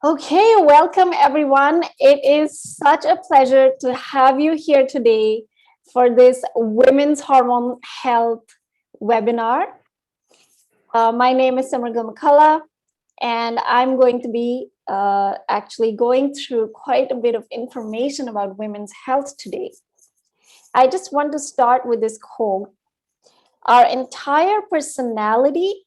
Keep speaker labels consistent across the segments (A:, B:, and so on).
A: Okay, welcome everyone. It is such a pleasure to have you here today for this Women's Hormone Health webinar. My name is Samargal McCullough, and I'm going to be actually going through quite a bit of information about women's health today. I just want to start with this quote. Our entire personality,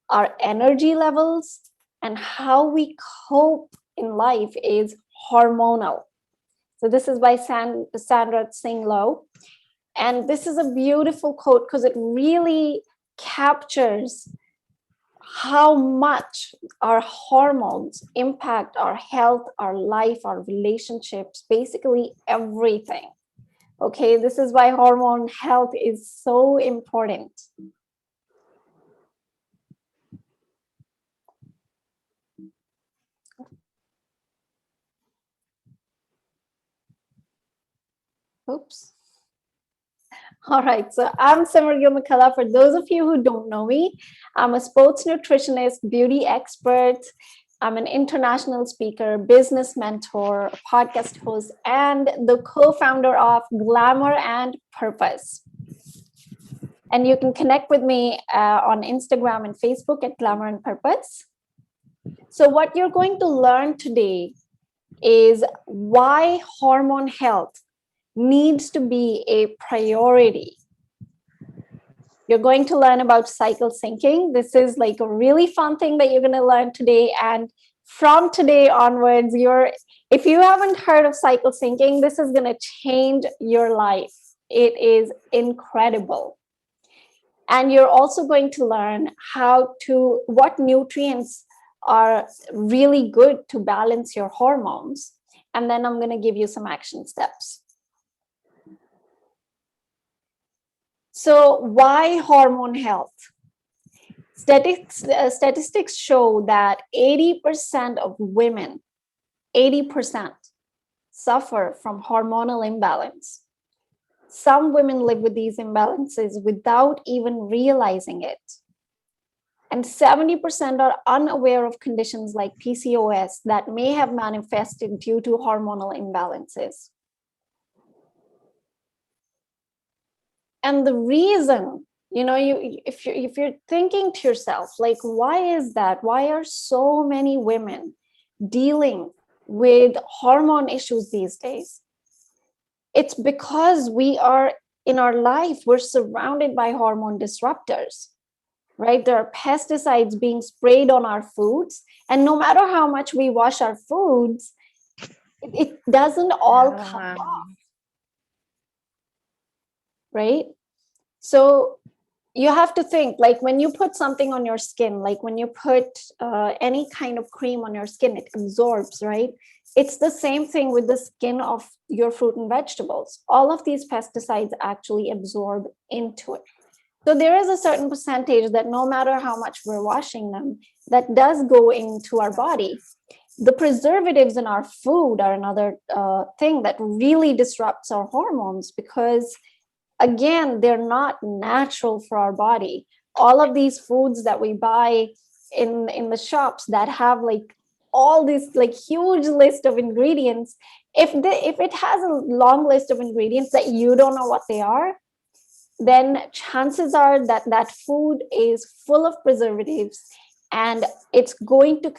A: our energy levels, and how we cope in life is hormonal. So this is by Sandra Singh Low. And this is a beautiful quote because it really captures how much our hormones impact our health, our life, our relationships, basically everything. Okay, this is why hormone health is so important. Oops. All right, so I'm Samargal McCullough. For those of you who don't know me, I'm a sports nutritionist, beauty expert. I'm an international speaker, business mentor, podcast host, and the co-founder of Glamour and Purpose. And you can connect with me on Instagram and Facebook at Glamour and Purpose. So what you're going to learn today is why hormone health needs to be a priority. You're going to learn about cycle syncing. This is like a really fun thing that you're going to learn today. And from today onwards, if you haven't heard of cycle syncing, this is going to change your life. It is incredible. And you're also going to learn what nutrients are really good to balance your hormones. And then I'm going to give you some action steps. So why hormone health? Statistics show that 80% of women, 80% suffer from hormonal imbalance. Some women live with these imbalances without even realizing it. And 70% are unaware of conditions like PCOS that may have manifested due to hormonal imbalances. And the reason, if you're thinking to yourself, like, why is that? Why are so many women dealing with hormone issues these days? It's because in our life, we're surrounded by hormone disruptors, right? There are pesticides being sprayed on our foods. And no matter how much we wash our foods, it doesn't all come off. Right? So you have to think, like when you put something on your skin, like when you put any kind of cream on your skin, it absorbs, right? It's the same thing with the skin of your fruit and vegetables. All of these pesticides actually absorb into it. So there is a certain percentage that no matter how much we're washing them, that does go into our body. The preservatives in our food are another thing that really disrupts our hormones because, again, they're not natural for our body. All of these foods that we buy in the shops that have like all this like huge list of ingredients, if it has a long list of ingredients that you don't know what they are, then chances are that that food is full of preservatives and it's going to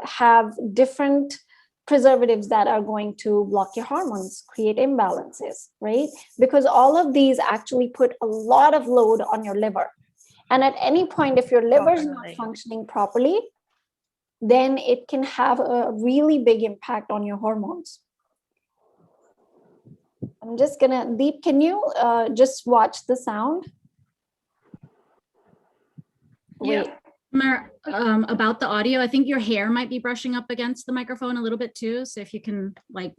A: have different preservatives that are going to block your hormones, create imbalances, right? Because all of these actually put a lot of load on your liver. And at any point, if your liver is not functioning properly, then it can have a really big impact on your hormones. I'm just gonna, Deep, can you just watch the sound?
B: Wait. About the audio, I think your hair might be brushing up against the microphone a little bit too. So if you can like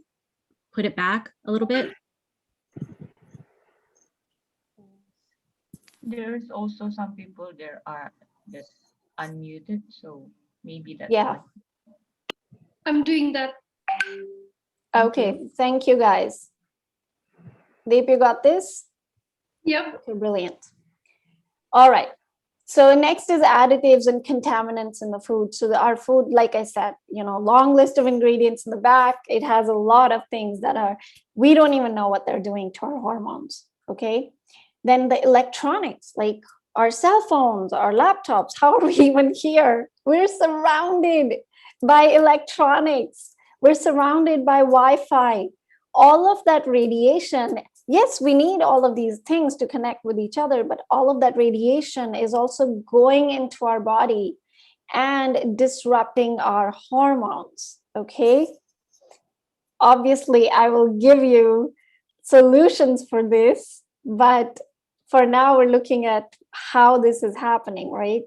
B: put it back a little bit.
C: There's also some people there are just unmuted, so maybe that's
A: why.
D: I'm doing that.
A: Okay, thank you guys. Deep, you got this?
D: Yep.
A: Okay, brilliant. All right. So next is additives and contaminants in the food. So our food, like I said, long list of ingredients in the back. It has a lot of things that we don't even know what they're doing to our hormones. Okay. Then the electronics, like our cell phones, our laptops, how are we even here? We're surrounded by electronics. We're surrounded by Wi-Fi. All of that radiation, yes, we need all of these things to connect with each other, but all of that radiation is also going into our body and disrupting our hormones. Okay. Obviously, I will give you solutions for this, but for now, we're looking at how this is happening, right?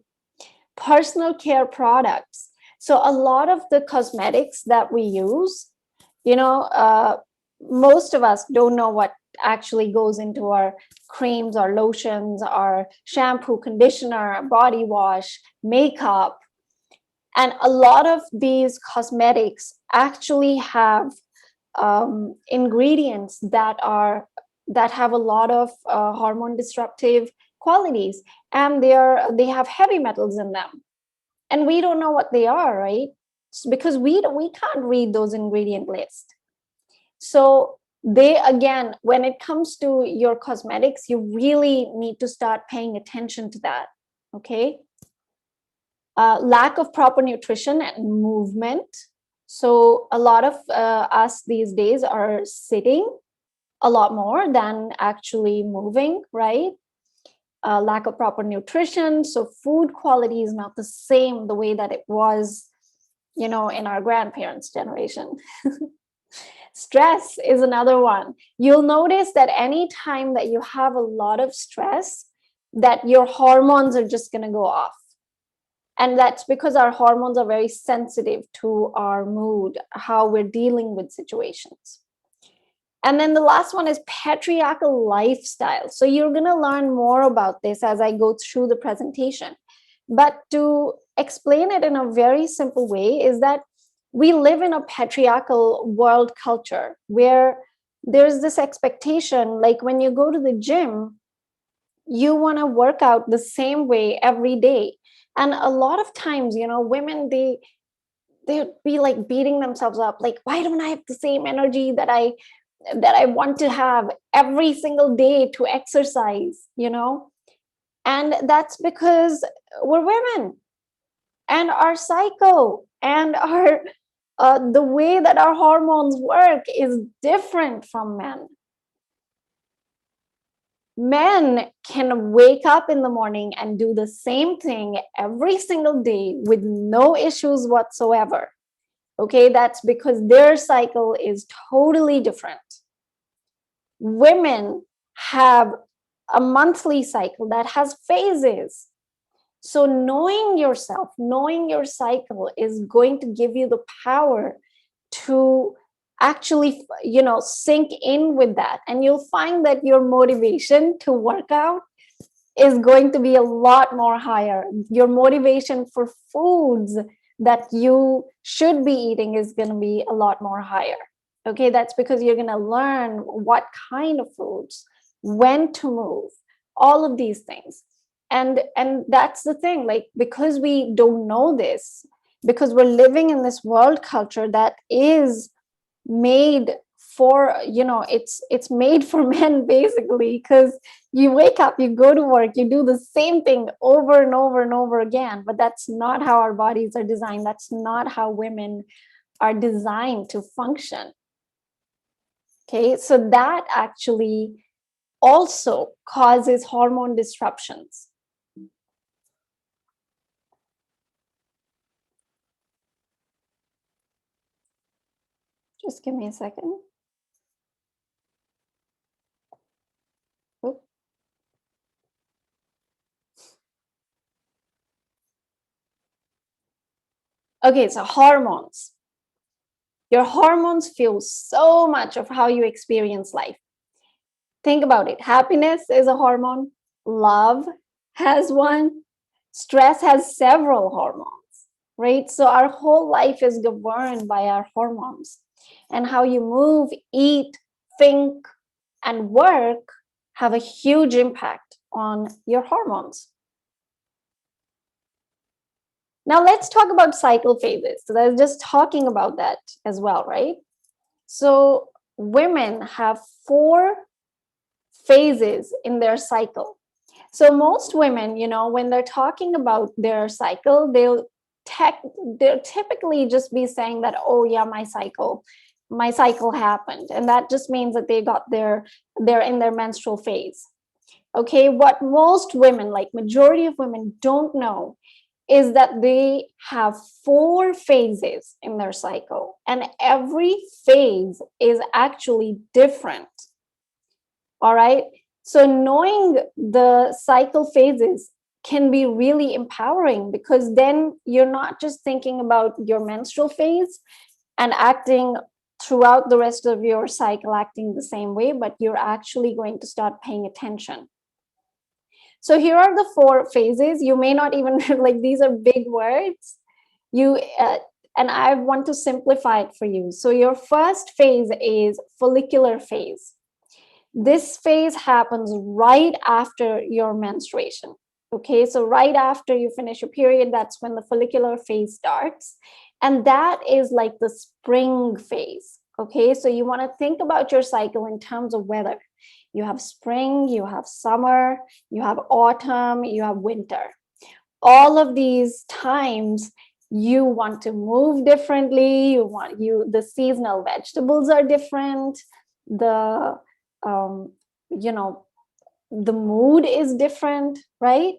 A: Personal care products. So a lot of the cosmetics that we use, most of us don't know what actually goes into our creams, our lotions, our shampoo, conditioner, body wash, makeup. And a lot of these cosmetics actually have ingredients that have a lot of hormone disruptive qualities, and they have heavy metals in them, and we don't know what they are, right? Because we can't read those ingredient lists. So they, again, when it comes to your cosmetics, you really need to start paying attention to that. Okay. Lack of proper nutrition and movement. So a lot of us these days are sitting a lot more than actually moving, right? Lack of proper nutrition. So food quality is not the same the way that it was, in our grandparents' generation. Stress is another one. You'll notice that any time that you have a lot of stress, that your hormones are just going to go off. And that's because our hormones are very sensitive to our mood, how we're dealing with situations. And then the last one is patriarchal lifestyle. So you're going to learn more about this as I go through the presentation. But to explain it in a very simple way is that we live in a patriarchal world culture where there's this expectation, like when you go to the gym, you want to work out the same way every day. And a lot of times, women, they'd be like beating themselves up, like, why don't I have the same energy that I want to have every single day to exercise, And that's because we're women, and our cycle and our the way that our hormones work is different from men. Men can wake up in the morning and do the same thing every single day with no issues whatsoever. Okay, that's because their cycle is totally different. Women have a monthly cycle that has phases. So knowing yourself, knowing your cycle is going to give you the power to actually, sink in with that. And you'll find that your motivation to work out is going to be a lot more higher. Your motivation for foods that you should be eating is going to be a lot more higher. Okay, that's because you're going to learn what kind of foods, when to move, all of these things. And that's the thing, like, because we don't know this, because we're living in this world culture that is made for, it's made for men, basically, because you wake up, you go to work, you do the same thing over and over and over again. But that's not how our bodies are designed. That's not how women are designed to function. Okay, so that actually also causes hormone disruptions. Just give me a second. Oop. Okay, so hormones. Your hormones fuel so much of how you experience life. Think about it. Happiness is a hormone. Love has one. Stress has several hormones, right? So our whole life is governed by our hormones. And how you move, eat, think, and work have a huge impact on your hormones. Now let's talk about cycle phases. So I was just talking about that as well, right? So women have 4 phases in their cycle. So most women, when they're talking about their cycle, they'll typically just be saying that, oh yeah, my cycle happened. And that just means that they're in their menstrual phase. Okay, what most women, like majority of women, don't know is that they have 4 phases in their cycle, and every phase is actually different. All right. So knowing the cycle phases can be really empowering, because then you're not just thinking about your menstrual phase and acting throughout the rest of your cycle, acting the same way, but you're actually going to start paying attention. So here are the 4 phases. You may not even like, these are big words. And I want to simplify it for you. So your first phase is follicular phase. This phase happens right after your menstruation. Okay, so right after you finish your period, that's when the follicular phase starts. And that is like the spring phase. Okay, so you want to think about your cycle in terms of weather. You have spring, you have summer, you have autumn, you have winter. All of these times you want to move differently. The seasonal vegetables are different. The mood is different, right?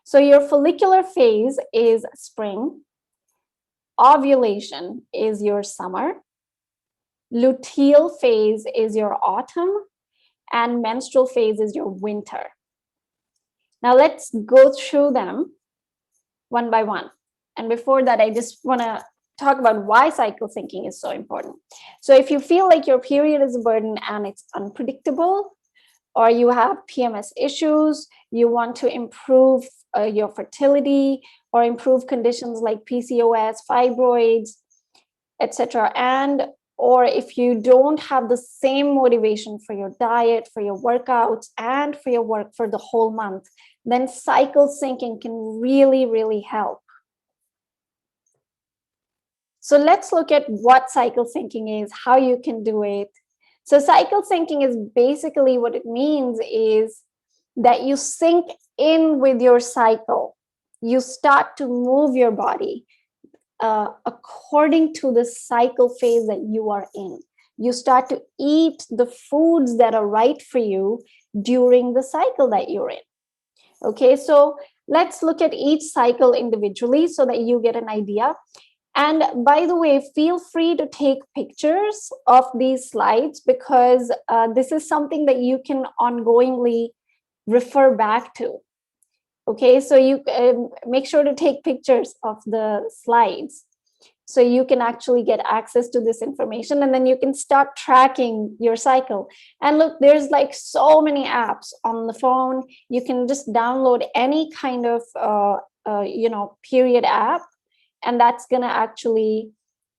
A: So your follicular phase is spring, ovulation is your summer, luteal phase is your autumn, and menstrual phase is your winter. Now let's go through them one by one. And before that, I just want to talk about why cycle syncing is so important. So if you feel like your period is a burden and it's unpredictable, or you have PMS issues, you want to improve your fertility or improve conditions like PCOS, fibroids, etc., or if you don't have the same motivation for your diet, for your workouts, and for your work for the whole month, then cycle syncing can really, really help. So let's look at what cycle syncing is, how you can do it. So cycle syncing is basically, what it means is that you sync in with your cycle. You start to move your body according to the cycle phase that you are in. You start to eat the foods that are right for you during the cycle that you're in. Okay, so let's look at each cycle individually so that you get an idea. And by the way, feel free to take pictures of these slides, because this is something that you can ongoingly refer back to. Okay, so you make sure to take pictures of the slides so you can actually get access to this information, and then you can start tracking your cycle. And look, there's like so many apps on the phone. You can just download any kind of period app, and that's going to actually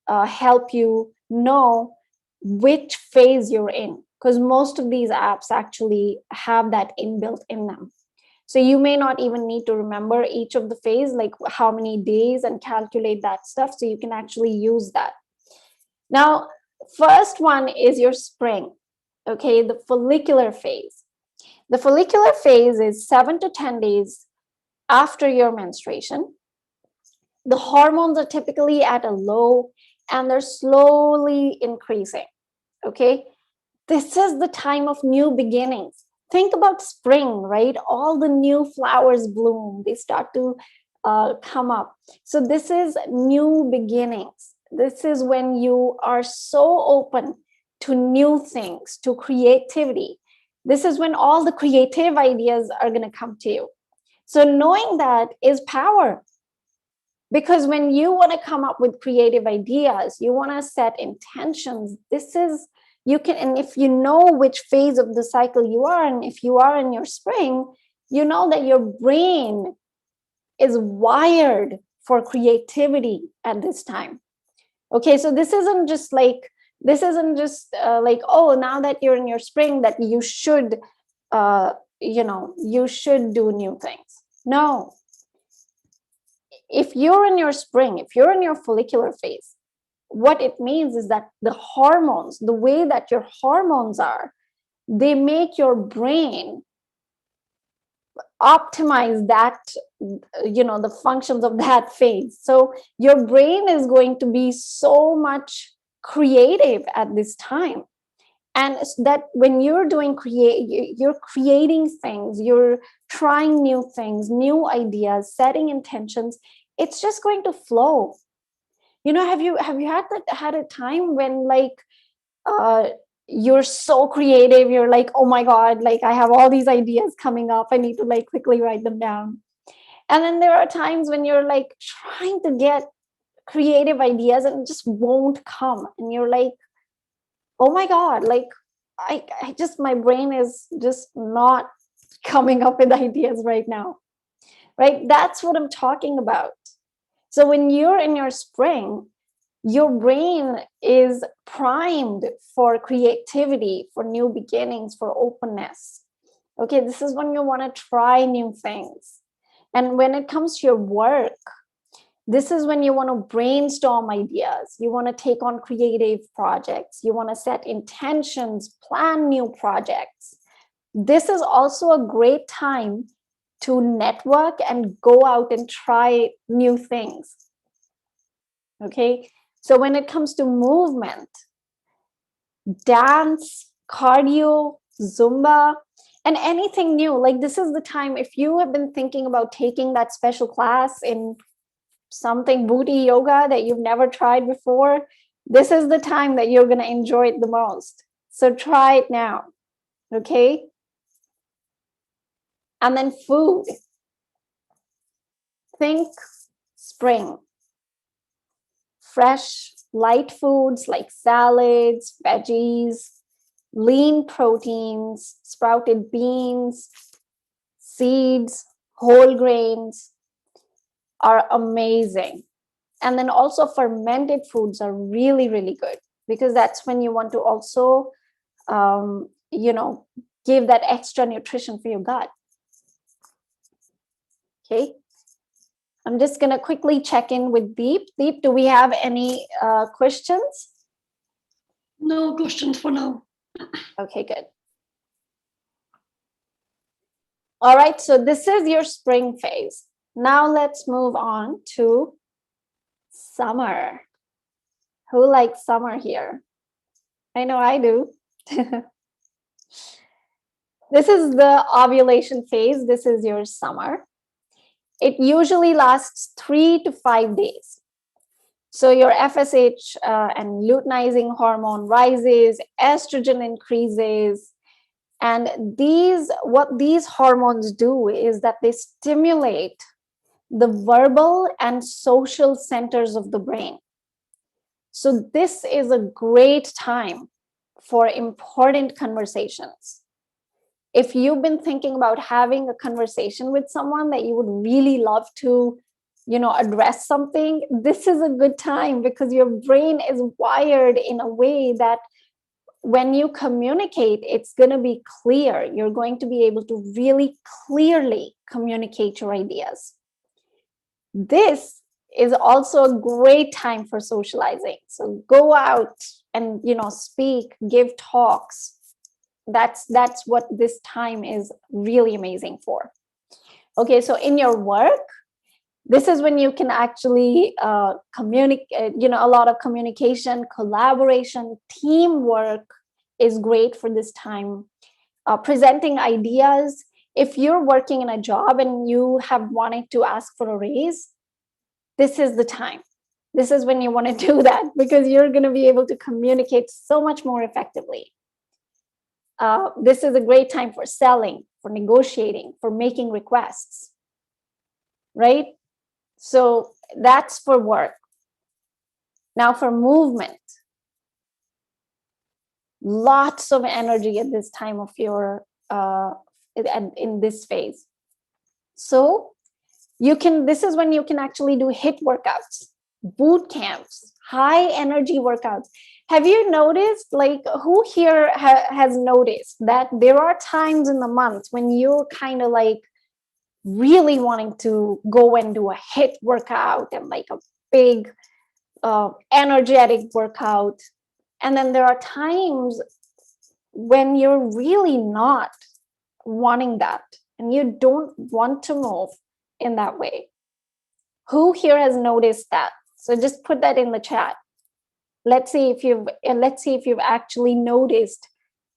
A: help you know which phase you're in, because most of these apps actually have that inbuilt in them. So you may not even need to remember each of the phase, like how many days, and calculate that stuff. So you can actually use that. Now, first one is your spring. Okay, the follicular phase. The follicular phase is 7 to 10 days after your menstruation. The hormones are typically at a low and they're slowly increasing. Okay, this is the time of new beginnings. Think about spring, right? All the new flowers bloom, they start to come up. So this is new beginnings. This is when you are so open to new things, to creativity. This is when all the creative ideas are going to come to you. So knowing that is power. Because when you want to come up with creative ideas, you want to set intentions. You can, and if you know which phase of the cycle you are, and if you are in your spring, you know that your brain is wired for creativity at this time. Okay, so this isn't just like, oh, now that you're in your spring, that you should, you should do new things. No. If you're in your spring, if you're in your follicular phase, what it means is that the hormones, the way that your hormones are, they make your brain optimize that, the functions of that phase. So your brain is going to be so much creative at this time. And that when you're doing you're creating things, you're trying new things, new ideas, setting intentions, it's just going to flow. Have you had a time when you're so creative, you're like, oh my God, like I have all these ideas coming up, I need to like quickly write them down. And then there are times when you're like trying to get creative ideas and it just won't come, and you're like, oh my God, like I just, my brain is just not coming up with ideas right now, right? That's what I'm talking about. So when you're in your spring, your brain is primed for creativity, for new beginnings, for openness. Okay, this is when you want to try new things. And when it comes to your work, this is when you want to brainstorm ideas. You want to take on creative projects. You want to set intentions, plan new projects. This is also a great time to network and go out and try new things. Okay, so when it comes to movement, dance, cardio, Zumba, and anything new, like this is the time, if you have been thinking about taking that special class in something booty yoga that you've never tried before, this is the time that you're going to enjoy it the most. So try it now. Okay. And then food. Think spring. Fresh, light foods like salads, veggies, lean proteins, sprouted beans, seeds, whole grains are amazing. And then also fermented foods are really, really good, because that's when you want to also, give that extra nutrition for your gut. Okay. I'm just going to quickly check in with Deep. Deep, do we have any questions?
D: No questions for now.
A: Okay, good. All right, so this is your spring phase. Now let's move on to summer. Who likes summer here? I know I do. This is the ovulation phase. This is your summer. It usually lasts 3 to 5 days. So your FSH and luteinizing hormone rises, estrogen increases, and what these hormones do is that they stimulate the verbal and social centers of the brain. So this is a great time for important conversations. If you've been thinking about having a conversation with someone that you would really love to, address something, this is a good time, because your brain is wired in a way that when you communicate, it's going to be clear. You're going to be able to really clearly communicate your ideas. This is also a great time for socializing. So go out and, speak, give talks. That's what this time is really amazing for. Okay, so in your work, this is when you can actually communicate, a lot of communication, collaboration, teamwork is great for this time. Presenting ideas. If you're working in a job and you have wanted to ask for a raise, this is the time. This is when you want to do that, because you're going to be able to communicate so much more effectively. This is a great time for selling, for negotiating, for making requests, right? So that's for work. Now for movement, lots of energy at this time of your, in this phase. So this is when you can actually do HIIT workouts, boot camps, high energy workouts. Have you noticed, who here has noticed that there are times in the month when you're kind of really wanting to go and do a HIIT workout and like a big energetic workout. And then there are times when you're really not wanting that and you don't want to move in that way. Who here has noticed that? So just put that in the chat. Let's see if you've actually noticed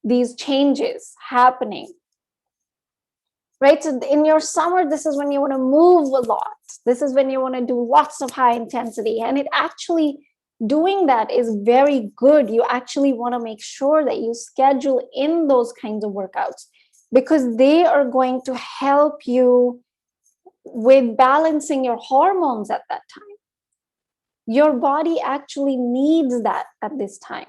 A: these changes happening. Right? So in your summer, this is when you want to move a lot. This is when you want to do lots of high intensity. And it actually, doing that is very good. You actually want to make sure that you schedule in those kinds of workouts because they are going to help you with balancing your hormones at that time. Your body actually needs that at this time.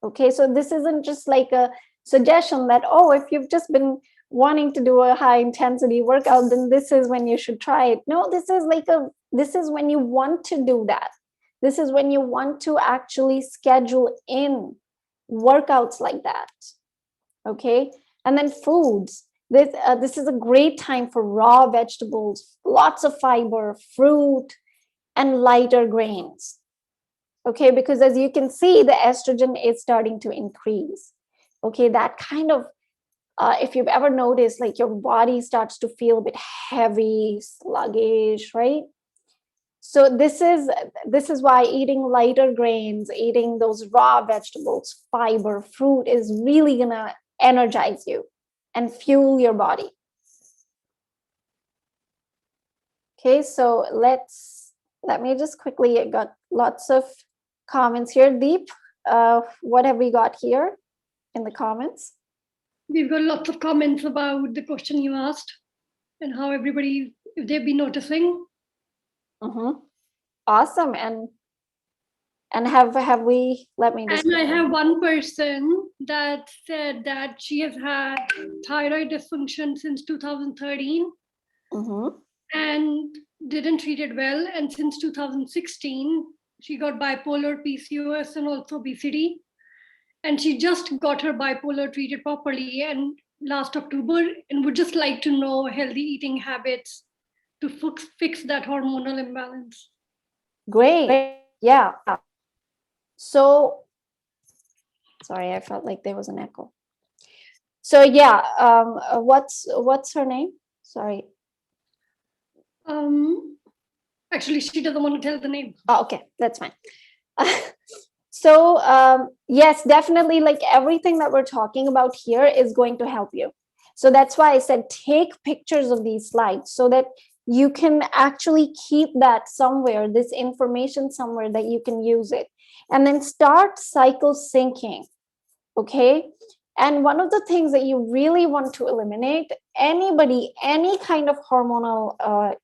A: Okay, so this isn't just like a suggestion that, oh, if you've just been wanting to do a high intensity workout, then this is when you should try it. No, this is when you want to do that. This is when you want to actually schedule in workouts like that. Okay, and then foods. This is a great time for raw vegetables, lots of fiber, fruit, and lighter grains. Okay, because as you can see, the estrogen is starting to increase. Okay, that kind of, if you've ever noticed, like your body starts to feel a bit heavy, sluggish, right? So this is why eating lighter grains, eating those raw vegetables, fiber, fruit is really gonna energize you and fuel your body. Okay, so let me just quickly, I got lots of comments here. Deep, what have we got here in the comments?
D: We've got lots of comments about the question you asked and how everybody, if they've been noticing.
A: Mm-hmm. Awesome. And have we, let me just.
D: And I have one person that said that she has had thyroid dysfunction since 2013
A: Mm-hmm.
D: and didn't treat it well. And since 2016, she got bipolar, PCOS, and also obesity. And she just got her bipolar treated properly and last October, and would just like to know healthy eating habits to fix that hormonal imbalance.
A: Great. Yeah. So, sorry, I felt like there was an echo. So yeah, what's her name? Sorry.
D: Actually, she doesn't want to tell the name.
A: Oh, okay, that's fine. So yes, definitely, like everything that we're talking about here is going to help you. So that's why I said take pictures of these slides so that you can actually keep that somewhere, this information somewhere that you can use it. And then start cycle syncing, okay? And one of the things that you really want to eliminate, anybody, any kind of hormonal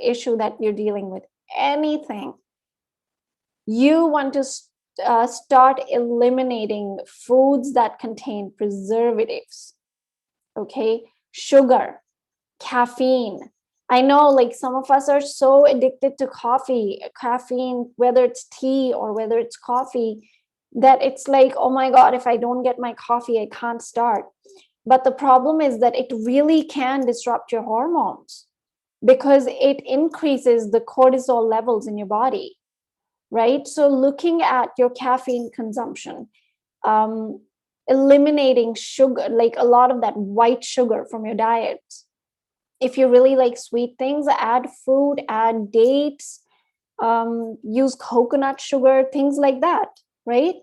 A: issue that you're dealing with, anything, you want to start eliminating foods that contain preservatives, okay? Sugar, caffeine. I know like some of us are so addicted to caffeine, whether it's tea or whether it's coffee, that it's like, oh my God, if I don't get my coffee, I can't start. But the problem is that it really can disrupt your hormones because it increases the cortisol levels in your body, right? So looking at your caffeine consumption, eliminating sugar, like a lot of that white sugar from your diet. If you really like sweet things, add fruit, add dates, use coconut sugar, things like that, right?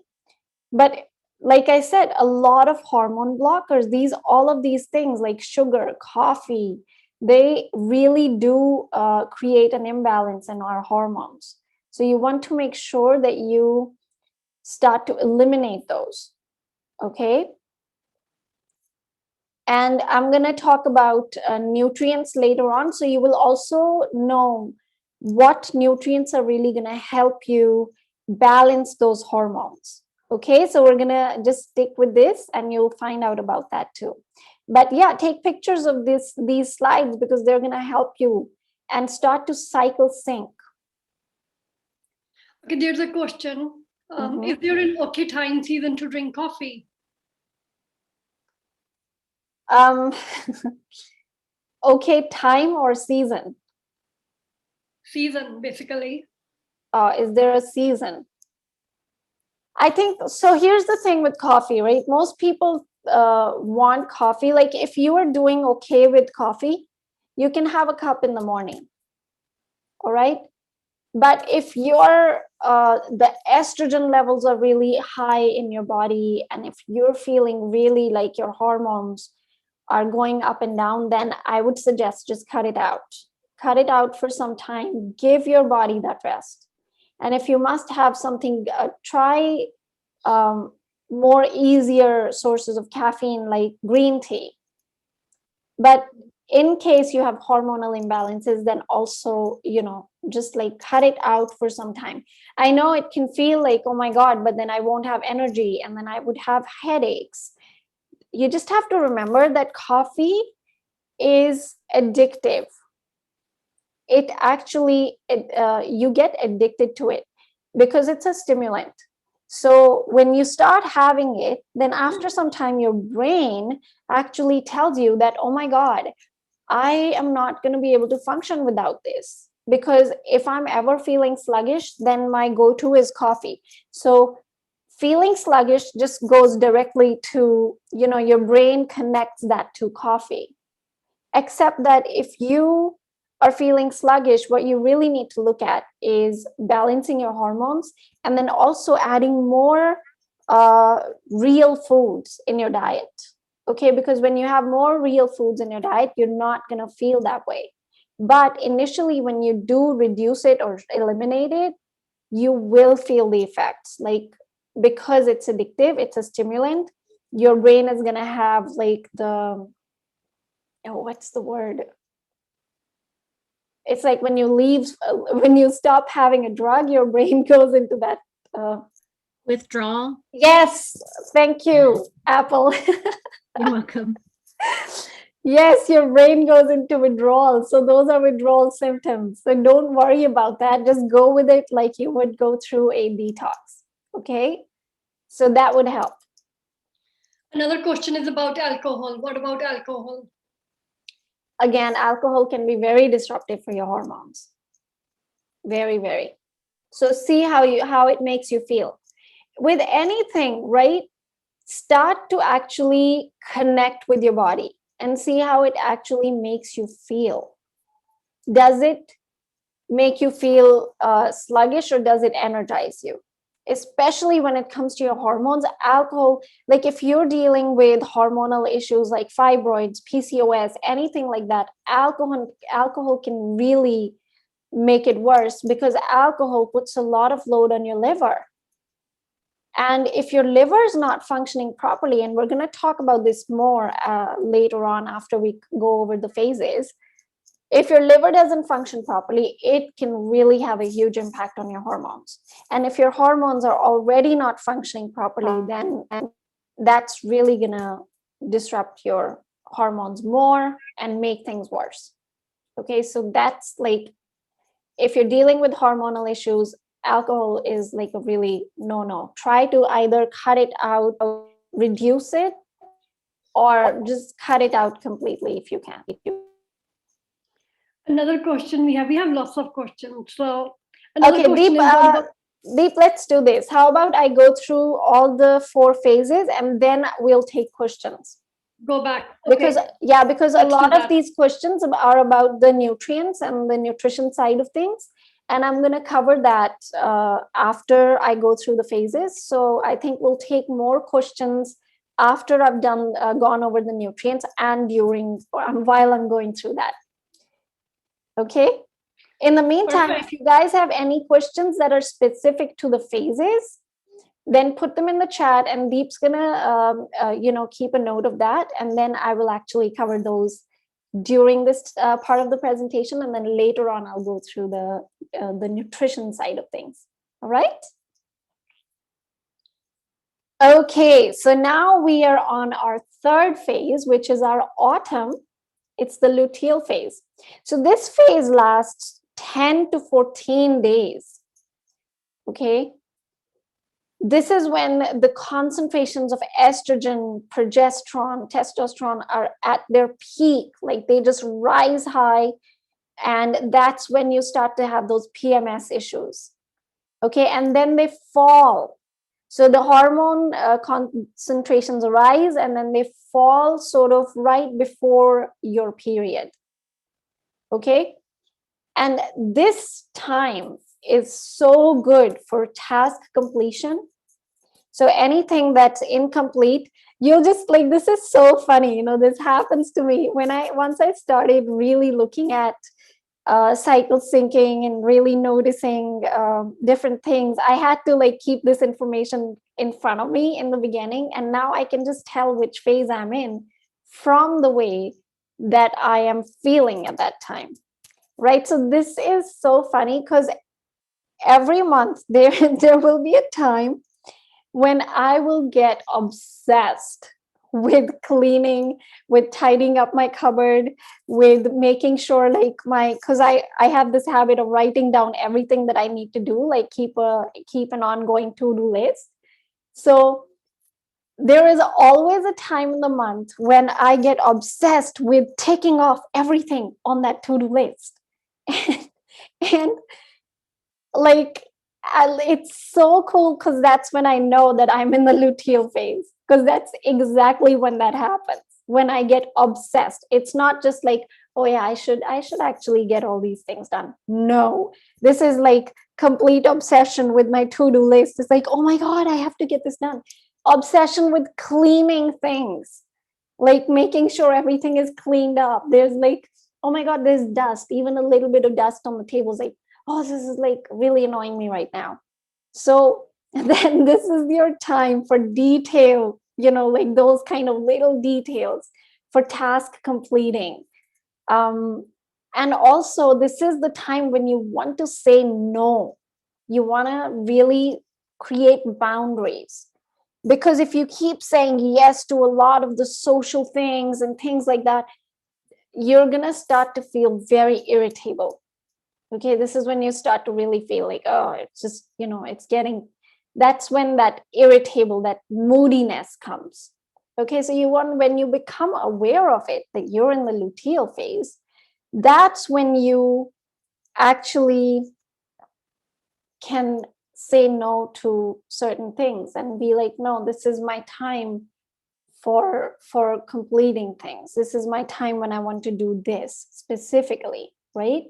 A: But like I said, a lot of hormone blockers, all of these things like sugar, coffee, they really do create an imbalance in our hormones. So you want to make sure that you start to eliminate those, okay? And I'm going to talk about nutrients later on. So you will also know what nutrients are really going to help you balance those hormones. Okay, so we're going to just stick with this and you'll find out about that too. But yeah, take pictures of these slides because they're going to help you and start to cycle sync.
D: Okay, there's a question. Is there an okay time season to drink coffee?
A: Okay, time or season?
D: Season, basically.
A: Is there a season? I think so. Here's the thing with coffee, right? Most people want coffee. Like if you are doing okay with coffee, you can have a cup in the morning. All right. But if your the estrogen levels are really high in your body, and if you're feeling really like your hormones are going up and down, then I would suggest just cut it out. Cut it out for some time. Give your body that rest. And if you must have something, try more easier sources of caffeine like green tea. But in case you have hormonal imbalances, then also, just like cut it out for some time. I know it can feel like, oh my God, but then I won't have energy and then I would have headaches. You just have to remember that coffee is addictive. It actually, you get addicted to it because it's a stimulant. So when you start having it, then after some time, your brain actually tells you that, oh my God, I am not going to be able to function without this. Because if I'm ever feeling sluggish, then my go-to is coffee. So feeling sluggish just goes directly to, your brain connects that to coffee. Except that if you are feeling sluggish, what you really need to look at is balancing your hormones and then also adding more real foods in your diet. Okay, because when you have more real foods in your diet, you're not going to feel that way. But initially, when you do reduce it or eliminate it, you will feel the effects. Like, because it's addictive, it's a stimulant, your brain is going to have like what's the word? It's like when you stop having a drug, your brain goes into that
B: withdrawal.
A: Yes, thank you, Apple.
B: You're welcome.
A: Yes, your brain goes into withdrawal. So those are withdrawal symptoms. So don't worry about that. Just go with it like you would go through a detox. Okay, so that would help.
D: Another question is about alcohol. What about alcohol?
A: Again, alcohol can be very disruptive for your hormones. Very, very. So see how it makes you feel. With anything, right? Start to actually connect with your body and see how it actually makes you feel. Does it make you feel sluggish or does it energize you? Especially when it comes to your hormones, alcohol, like if you're dealing with hormonal issues like fibroids, PCOS, anything like that, alcohol can really make it worse because alcohol puts a lot of load on your liver. And if your liver is not functioning properly, and we're going to talk about this more later on after we go over the phases, if your liver doesn't function properly, it can really have a huge impact on your hormones. And if your hormones are already not functioning properly, then that's really going to disrupt your hormones more and make things worse. Okay, so that's like, if you're dealing with hormonal issues, alcohol is like a really no. Try to either cut it out, reduce it, or just cut it out completely if you can.
D: Another question we have lots of questions. So
A: okay, Deep, let's do this. How about I go through all the 4 phases and then we'll take questions.
D: Go back. Okay.
A: Because a lot of these questions are about the nutrients and the nutrition side of things. And I'm going to cover that after I go through the phases. So I think we'll take more questions after I've gone over the nutrients and while I'm going through that. Okay. In the meantime, If you guys have any questions that are specific to the phases, then put them in the chat and Deep's gonna, keep a note of that. And then I will actually cover those during this part of the presentation. And then later on, I'll go through the nutrition side of things. All right. Okay, so now we are on our 3rd phase, which is our autumn. It's the luteal phase. So this phase lasts 10 to 14 days. Okay. this is when the concentrations of estrogen, progesterone, testosterone are at their peak, like they just rise high. And that's when you start to have those PMS issues. Okay, and then they fall. So the hormone concentrations rise and then they fall sort of right before your period. Okay, and this time is so good for task completion. So anything that's incomplete, you'll just like, this is so funny, you know, this happens to me once I started really looking at cycle syncing and really noticing different things. I had to like keep this information in front of me in the beginning, and now I can just tell which phase I'm in from the way that I am feeling at that time, right? So this is so funny because every month there will be a time when I will get obsessed with cleaning, with tidying up my cupboard, with making sure like because I have this habit of writing down everything that I need to do, like keep an ongoing to-do list. So there is always a time in the month when I get obsessed with ticking off everything on that to-do list. And like, it's so cool because that's when I know that I'm in the luteal phase, because that's exactly when that happens, when I get obsessed. It's not just like, oh yeah, I should actually get all these things done. No, this is like complete obsession with my to-do list. It's like, oh my God, I have to get this done. Obsession with cleaning things, like making sure everything is cleaned up. There's like, oh my God, there's dust, even a little bit of dust on the tables. Like, oh, this is like really annoying me right now. So then this is your time for detail, you know, like those kind of little details for task completing. And also, this is the time when you want to say no. You want to really create boundaries. Because if you keep saying yes to a lot of the social things and things like that, you're going to start to feel very irritable. Okay, this is when you start to really feel like, oh, it's just, you know, that's when that irritable, that moodiness comes. Okay, so when you become aware of it, that you're in the luteal phase, that's when you actually can say no to certain things and be like, no, this is my time for completing things. This is my time when I want to do this specifically, right?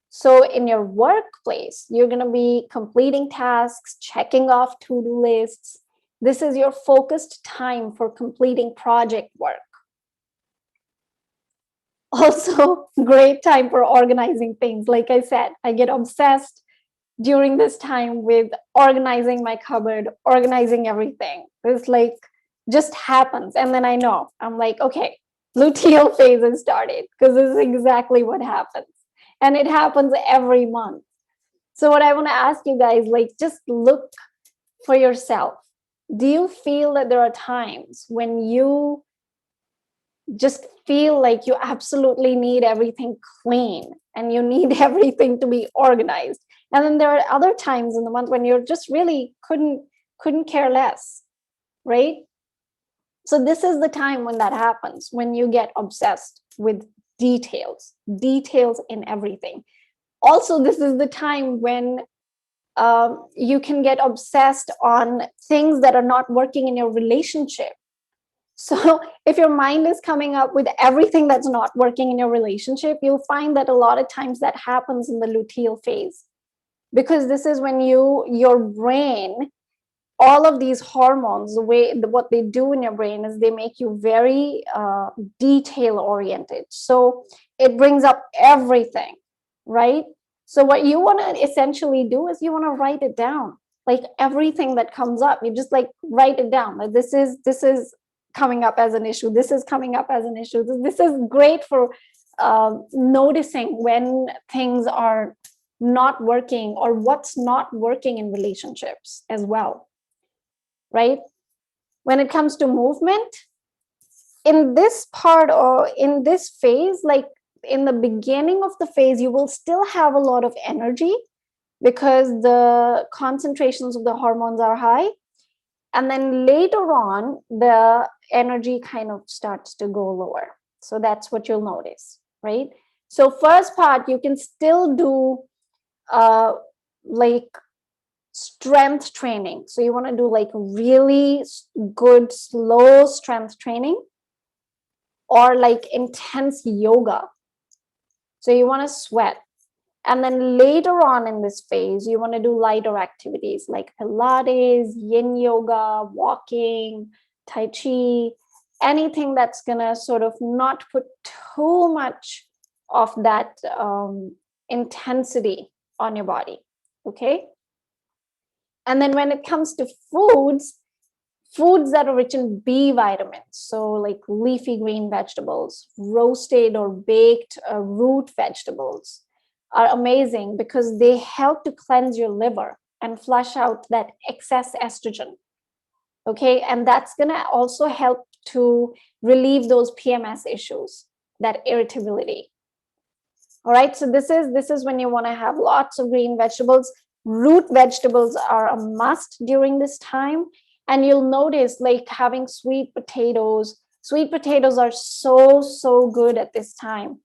A: So in your workplace, you're going to be completing tasks, checking off to-do lists. This is your focused time for completing project work. Also, great time for organizing things. Like I said, I get obsessed during this time with organizing my cupboard, organizing everything. It's like just happens. And then I know, I'm like, okay, luteal phase has started, because this is exactly what happens. And it happens every month. So what I want to ask you guys, like, just look for yourself. Do you feel that there are times when you just feel like you absolutely need everything clean and you need everything to be organized? And then there are other times in the month when you're just really couldn't care less, right? So this is the time when that happens, when you get obsessed with details in everything. Also, this is the time when you can get obsessed on things that are not working in your relationship. So if your mind is coming up with everything that's not working in your relationship, you'll find that a lot of times that happens in the luteal phase, because this is when your brain, all of these hormones, what they do in your brain is they make you very detail oriented. So it brings up everything, right? So what you want to essentially do is you want to write it down, like everything that comes up, you just like write it down. Like this is coming up as an issue. This is coming up as an issue. This is great for noticing when things are not working or what's not working in relationships as well. Right? When it comes to movement, in this part or in this phase, like in the beginning of the phase, you will still have a lot of energy because the concentrations of the hormones are high. And then later on, the energy kind of starts to go lower. So that's what you'll notice, right? So first part, you can still do like strength training. So you want to do like really good, slow strength training, or like intense yoga. So you want to sweat. And then later on in this phase, you want to do lighter activities like Pilates, yin yoga, walking, Tai Chi, anything that's going to sort of not put too much of that intensity on your body. Okay. And then when it comes to foods that are rich in B vitamins, so like leafy green vegetables, roasted or baked root vegetables, are amazing because they help to cleanse your liver and flush out that excess estrogen. Okay, and that's going to also help to relieve those PMS issues, that irritability. All right, so this is when you want to have lots of green vegetables. Root vegetables are a must during this time. And you'll notice like having sweet potatoes. Sweet potatoes are so good at this time.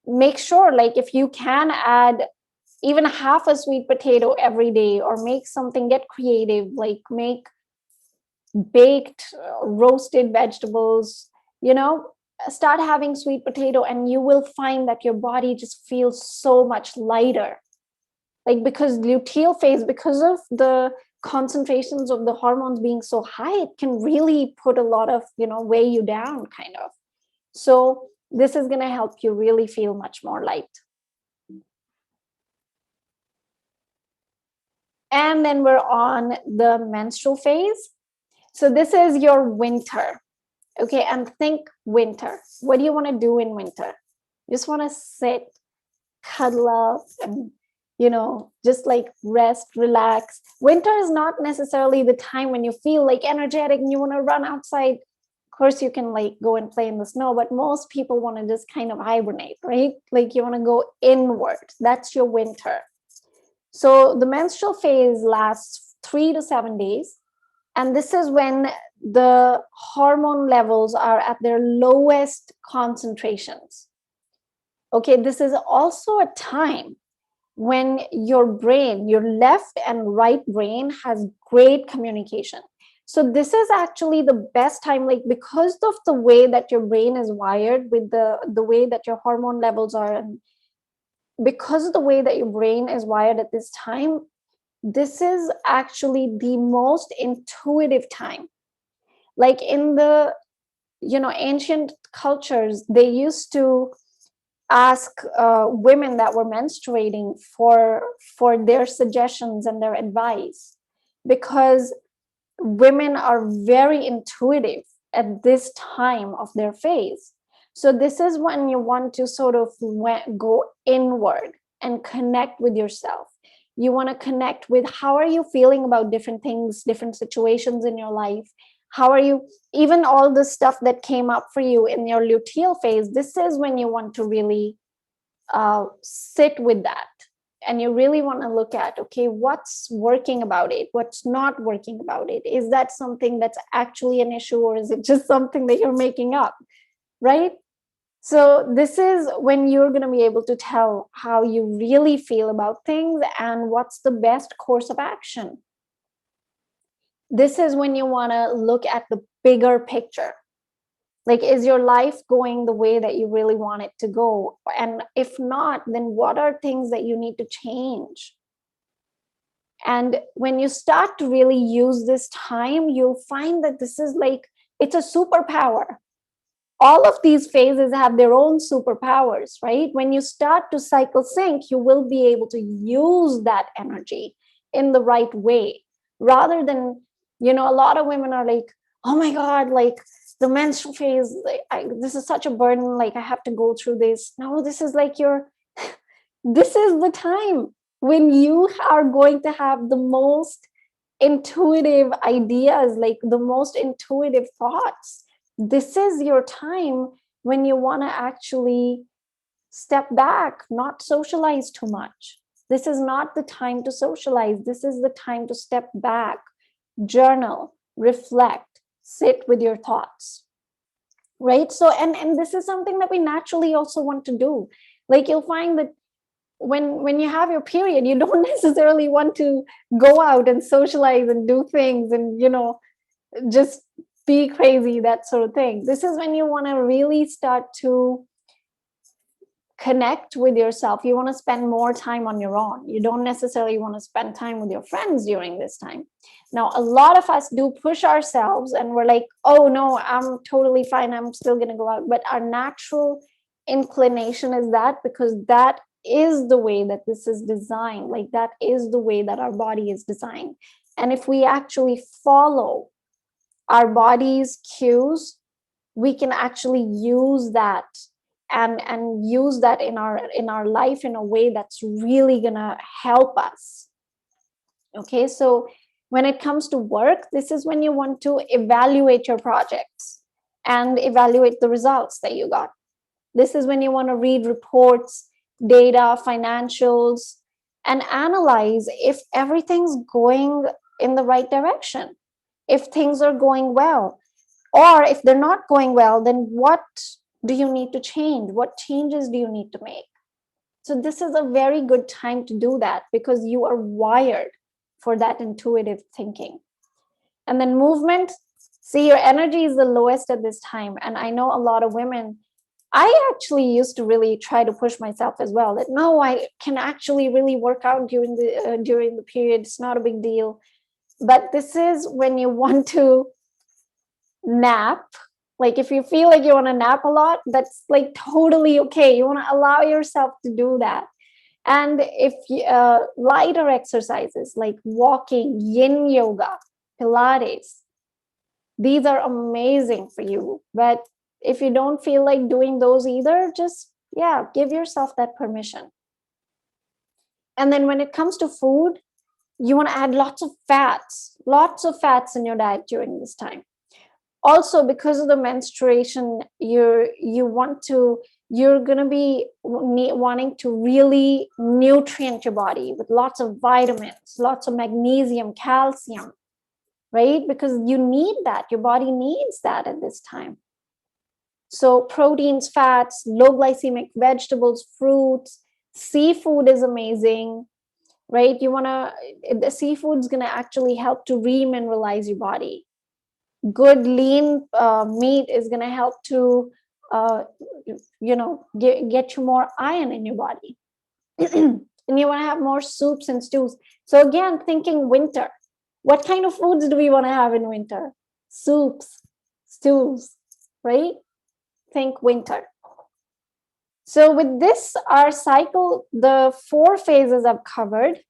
A: Make sure, like, if you can add even half a sweet potato every day, or make something, get creative, like make baked roasted vegetables, start having sweet potato, and you will find that your body just feels so much lighter. Like, because luteal phase, because of the concentrations of the hormones being so high, it can really put a lot of, weigh you down kind of. So this is going to help you really feel much more light. And then we're on the menstrual phase. So this is your winter. Okay, and think winter. What do you want to do in winter? You just want to sit, cuddle up, and just like rest, relax. Winter is not necessarily the time when you feel like energetic and you want to run outside. Of course, you can like go and play in the snow, but most people want to just kind of hibernate, right? Like you want to go inward. That's your winter. So the menstrual phase lasts 3 to 7 days. And this is when the hormone levels are at their lowest concentrations. Okay, this is also a time when your brain, your left and right brain, has great communication. So this is actually the best time, like because of the way that your brain is wired, with the way that your hormone levels are, and because of the way that your brain is wired at this time, this is actually the most intuitive time. Like in the ancient cultures, they used to ask women that were menstruating for their suggestions and their advice, because women are very intuitive at this time of their phase. So this is when you want to sort of go inward and connect with yourself. You want to connect with how are you feeling about different things, different situations in your life. How are you, even all the stuff that came up for you in your luteal phase, this is when you want to really sit with that. And you really want to look at, okay, what's working about it? What's not working about it? Is that something that's actually an issue, or is it just something that you're making up, right? So this is when you're going to be able to tell how you really feel about things and what's the best course of action. This is when you want to look at the bigger picture. Like, is your life going the way that you really want it to go? And if not, then what are things that you need to change? And when you start to really use this time, you'll find that this is like, it's a superpower. All of these phases have their own superpowers, right? When you start to cycle sync, you will be able to use that energy in the right way, rather than, a lot of women are like, oh my God, like the menstrual phase, this is such a burden, like I have to go through this. No, this is like this is the time when you are going to have the most intuitive ideas, like the most intuitive thoughts. This is your time when you want to actually step back, not socialize too much. This is not the time to socialize. This is the time to step back, journal, reflect, sit with your thoughts, right? So, and this is something that we naturally also want to do. Like you'll find that when you have your period, you don't necessarily want to go out and socialize and do things and, just be crazy, that sort of thing. This is when you want to really start to connect with yourself. You want to spend more time on your own. You don't necessarily want to spend time with your friends during this time. Now, a lot of us do push ourselves and we're like, oh no, I'm totally fine, I'm still going to go out. But our natural inclination is that, because that is the way that this is designed. Like that is the way that our body is designed. And if we actually follow our body's cues, we can actually use that and use that in our life in a way that's really gonna help us. Okay, so when it comes to work, this is when you want to evaluate your projects and evaluate the results that you got. This is when you want to read reports, data, financials, and analyze if everything's going in the right direction, if things are going well. Or if they're not going well, then what do you need to change? What changes do you need to make? So this is a very good time to do that, because you are wired for that intuitive thinking. And then movement. See, your energy is the lowest at this time. And I know a lot of women, I actually used to really try to push myself as well, that no, I can actually really work out during the period. It's not a big deal. But this is when you want to nap. Like if you feel like you want to nap a lot, that's like totally okay. You want to allow yourself to do that. And if lighter exercises like walking, yin yoga, Pilates, these are amazing for you. But if you don't feel like doing those either, just, give yourself that permission. And then when it comes to food, you want to add lots of fats in your diet during this time. Also, because of the menstruation, you're going to be wanting to really nutrient your body with lots of vitamins, lots of magnesium, calcium, right? Because you need that. Your body needs that at this time. So proteins, fats, low glycemic vegetables, fruits, seafood is amazing, right? The seafood's going to actually help to remineralize your body. Good lean meat is going to help to get you more iron in your body. And you want to have more soups and stews. So again, thinking winter, what kind of foods do we want to have in winter? Soups, stews, right? Think winter. So with this, our cycle, the 4 phases I've covered.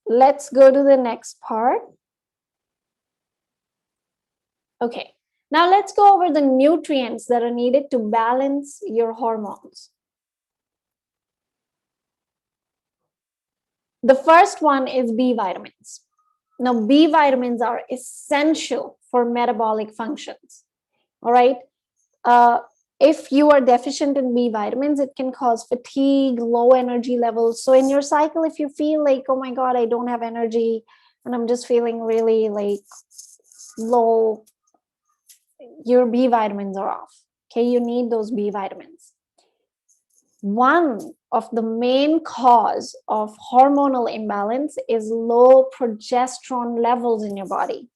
A: Let's go to the next part. Okay, now let's go over the nutrients that are needed to balance your hormones. The first one is B vitamins. Now, B vitamins are essential for metabolic functions. All right. If you are deficient in B vitamins, it can cause fatigue, low energy levels. So in your cycle, if you feel like, oh my God, I don't have energy and I'm just feeling really like low, your B vitamins are off. Okay, you need those B vitamins. One of the main cause of hormonal imbalance is low progesterone levels in your body.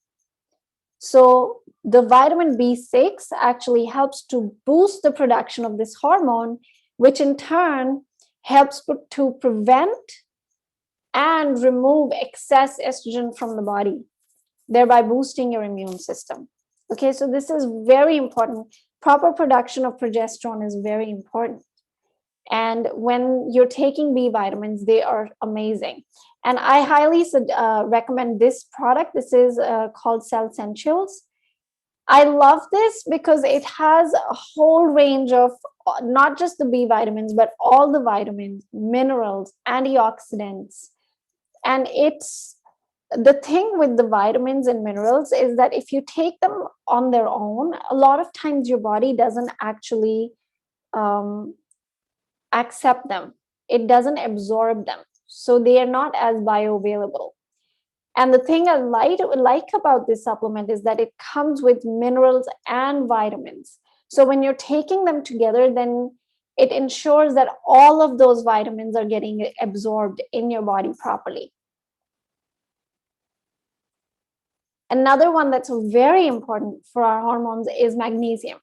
A: So the vitamin B6 actually helps to boost the production of this hormone, which in turn helps to prevent and remove excess estrogen from the body, thereby boosting your immune system. Okay, so this is very important. Proper production of progesterone is very important. And when you're taking B vitamins, they are amazing. And I highly recommend this product. This is called Cell Essentials. I love this because it has a whole range of not just the B vitamins, but all the vitamins, minerals, antioxidants. And it's the thing with the vitamins and minerals is that if you take them on their own, a lot of times your body doesn't actually accept them. It doesn't absorb them. So they are not as bioavailable. And the thing I like about this supplement is that it comes with minerals and vitamins. So when you're taking them together, then it ensures that all of those vitamins are getting absorbed in your body properly. Another one that's very important for our hormones is magnesium.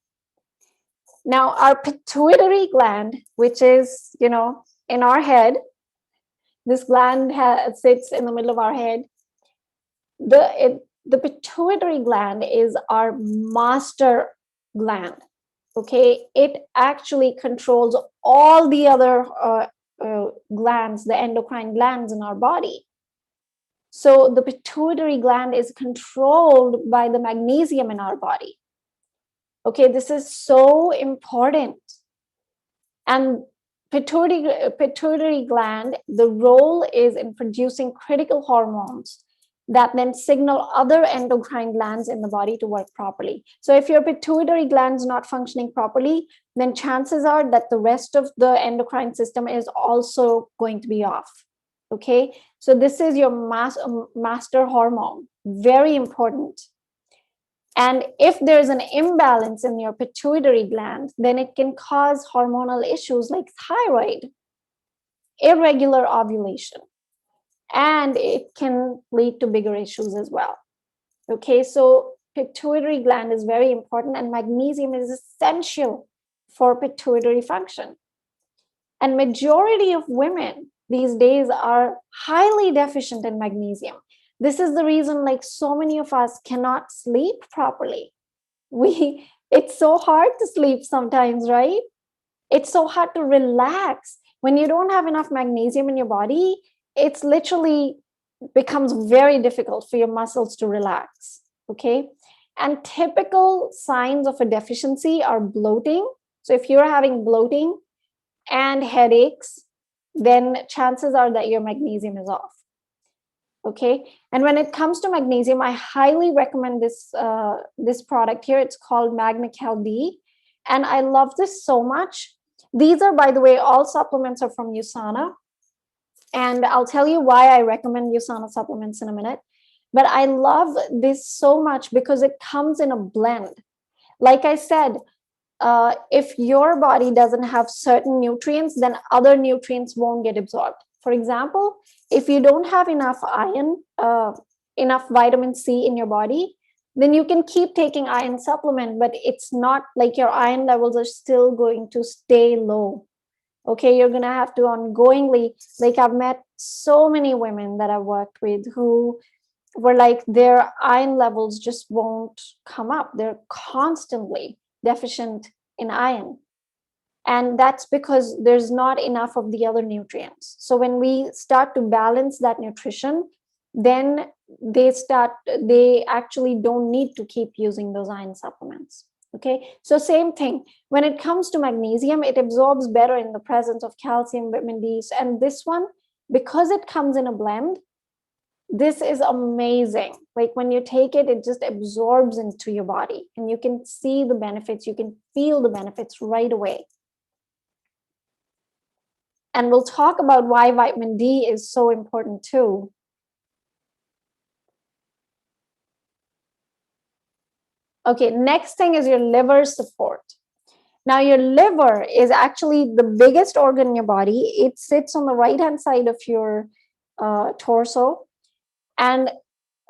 A: Now, our pituitary gland, which is, in our head, this gland sits in the middle of our head. The pituitary gland is our master gland. Okay, it actually controls all the other glands, the endocrine glands in our body. So the pituitary gland is controlled by the magnesium in our body. Okay, this is so important. And pituitary gland, the role is in producing critical hormones that then signal other endocrine glands in the body to work properly. So if your pituitary gland is not functioning properly, then chances are that the rest of the endocrine system is also going to be off. Okay, so this is your master hormone, very important. And if there's an imbalance in your pituitary gland, then it can cause hormonal issues like thyroid, irregular ovulation, and it can lead to bigger issues as well. Okay, so pituitary gland is very important, and magnesium is essential for pituitary function. And majority of women these days are highly deficient in magnesium. This is the reason like so many of us cannot sleep properly. It's so hard to sleep sometimes, right? It's so hard to relax. When you don't have enough magnesium in your body, it's literally becomes very difficult for your muscles to relax. Okay. And typical signs of a deficiency are bloating. So if you're having bloating and headaches, then chances are that your magnesium is off. Okay. And when it comes to magnesium, I highly recommend this product here. It's called Magna-Cal D. And I love this so much. These are, by the way, all supplements are from USANA. And I'll tell you why I recommend USANA supplements in a minute. But I love this so much because it comes in a blend. Like I said, if your body doesn't have certain nutrients, then other nutrients won't get absorbed. For example, if you don't have enough iron, enough vitamin C in your body, then you can keep taking iron supplement, but it's not like your iron levels are still going to stay low. Okay, you're going to have to ongoingly, like I've met so many women that I've worked with who were like their iron levels just won't come up. They're constantly deficient in iron. And that's because there's not enough of the other nutrients. So when we start to balance that nutrition, then they actually don't need to keep using those iron supplements. Okay, so same thing. When it comes to magnesium, it absorbs better in the presence of calcium, vitamin D. And this one, because it comes in a blend, this is amazing. Like when you take it, it just absorbs into your body and you can see the benefits. You can feel the benefits right away. And we'll talk about why vitamin D is so important too. Okay, next thing is your liver support. Now, your liver is actually the biggest organ in your body. It sits on the right-hand side of your torso. And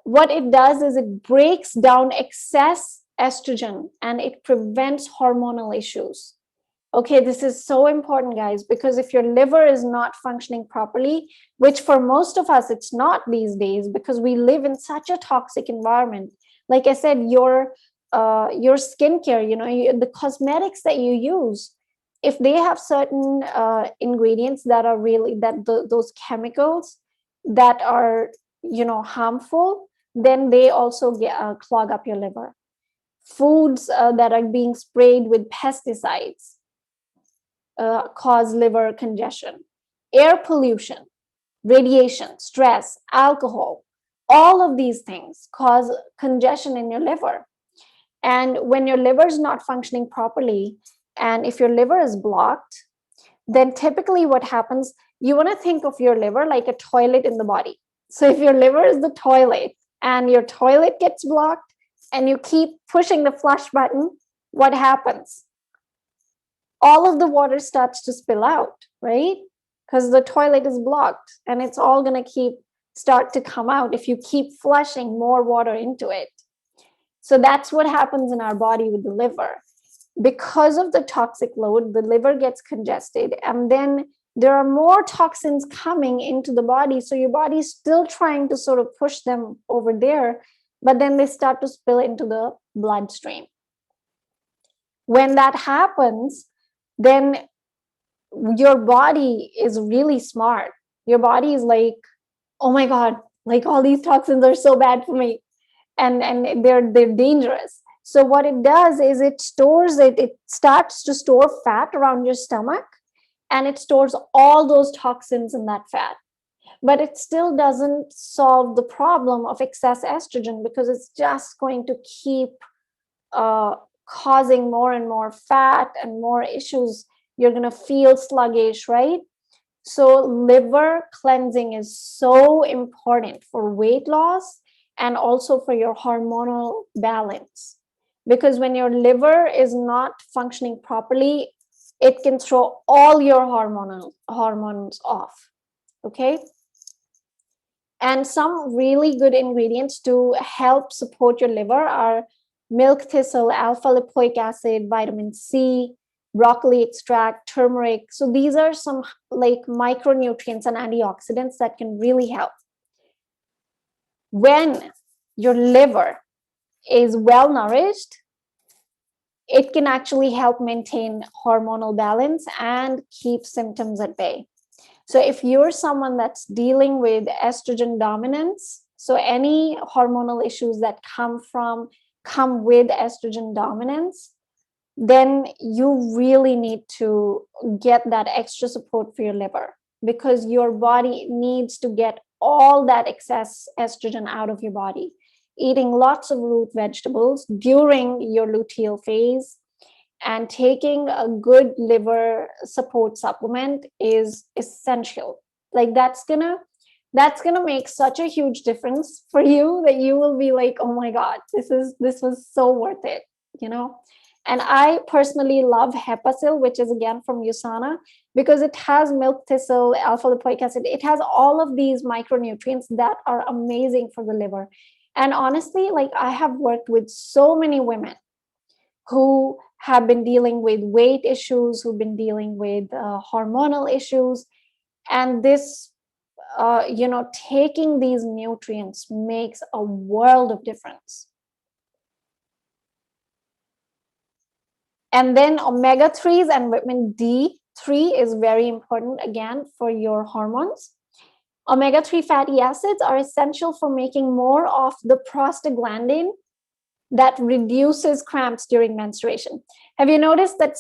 A: what it does is it breaks down excess estrogen and it prevents hormonal issues. Okay, this is so important, guys, because if your liver is not functioning properly, which for most of us, it's not these days because we live in such a toxic environment. Like I said, your skincare, the cosmetics that you use, if they have certain ingredients that are really, those chemicals that are, harmful, then they also clog up your liver. Foods that are being sprayed with pesticides cause liver congestion. Air pollution, radiation, stress, alcohol, all of these things cause congestion in your liver. And when your liver is not functioning properly, and if your liver is blocked, then typically what happens, you want to think of your liver like a toilet in the body. So if your liver is the toilet and your toilet gets blocked and you keep pushing the flush button, what happens? All of the water starts to spill out, right? Because the toilet is blocked and it's all going to start to come out if you keep flushing more water into it. So that's what happens in our body with the liver. Because of the toxic load, the liver gets congested, and then there are more toxins coming into the body. So your body is still trying to sort of push them over there, but then they start to spill into the bloodstream. When that happens, then your body is really smart. Your body is like, oh my God, like all these toxins are so bad for me. And they're dangerous. So what it does is it starts to store fat around your stomach, and it stores all those toxins in that fat. But it still doesn't solve the problem of excess estrogen, because it's just going to keep causing more and more fat and more issues. You're going to feel sluggish, right? So liver cleansing is so important for weight loss and also for your hormonal balance. Because when your liver is not functioning properly, it can throw all your hormones off. Okay? And some really good ingredients to help support your liver are milk thistle, alpha lipoic acid, vitamin C, broccoli extract, turmeric. So these are some like micronutrients and antioxidants that can really help. When your liver is well nourished, it can actually help maintain hormonal balance and keep symptoms at bay. So if you're someone that's dealing with estrogen dominance, so any hormonal issues that come with estrogen dominance, then you really need to get that extra support for your liver, because your body needs to get all that excess estrogen out of your body. Eating lots of root vegetables during your luteal phase and taking a good liver support supplement is essential. Like that's gonna make such a huge difference for you that you will be like, oh my God, this was so worth it, you know. And I personally love Hepasil, which is again from USANA, because it has milk thistle, alpha lipoic acid. It has all of these micronutrients that are amazing for the liver. And honestly, like I have worked with so many women who have been dealing with weight issues, who've been dealing with hormonal issues. And this, taking these nutrients makes a world of difference. And then omega-3s and vitamin D3 is very important again for your hormones. Omega-3 fatty acids are essential for making more of the prostaglandin that reduces cramps during menstruation. Have you noticed that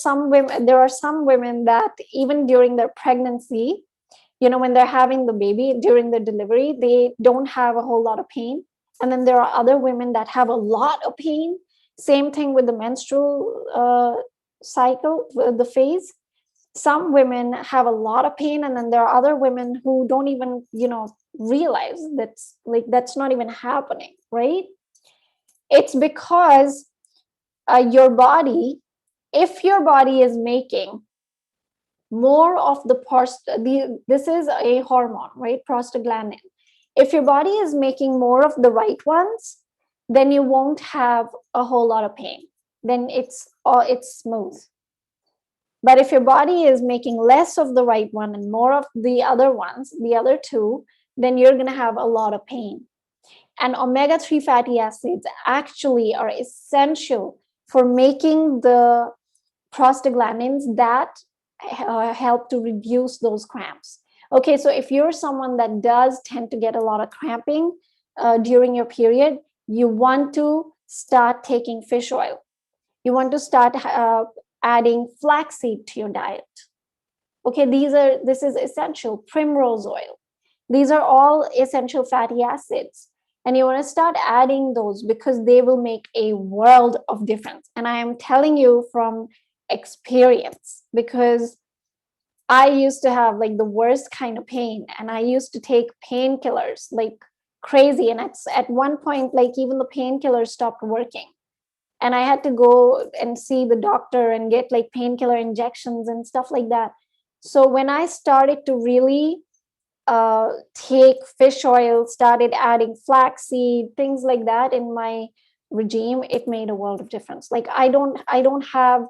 A: there are some women that even during their pregnancy, when they're having the baby during the delivery, they don't have a whole lot of pain. And then there are other women that have a lot of pain. Same thing with the menstrual cycle, the phase. Some women have a lot of pain, and then there are other women who don't even, realize that's not even happening, right? It's because your body, if your body is making more of this is a hormone, right? Prostaglandin. If your body is making more of the right ones, then you won't have a whole lot of pain. Then it's smooth. But if your body is making less of the right one and more of the other ones, the other two, then you're going to have a lot of pain. And omega-3 fatty acids actually are essential for making the prostaglandins that help to reduce those cramps. Okay, so if you're someone that does tend to get a lot of cramping during your period, you want to start taking fish oil. You want to start adding flaxseed to your diet. Okay, this is essential. Primrose oil. These are all essential fatty acids. And you want to start adding those because they will make a world of difference. And I am telling you from experience, because I used to have like the worst kind of pain, and I used to take painkillers like crazy. And at one point, like even the painkillers stopped working. And I had to go and see the doctor and get like painkiller injections and stuff like that. So when I started to really take fish oil, started adding flaxseed, things like that in my regime, it made a world of difference. Like I don't have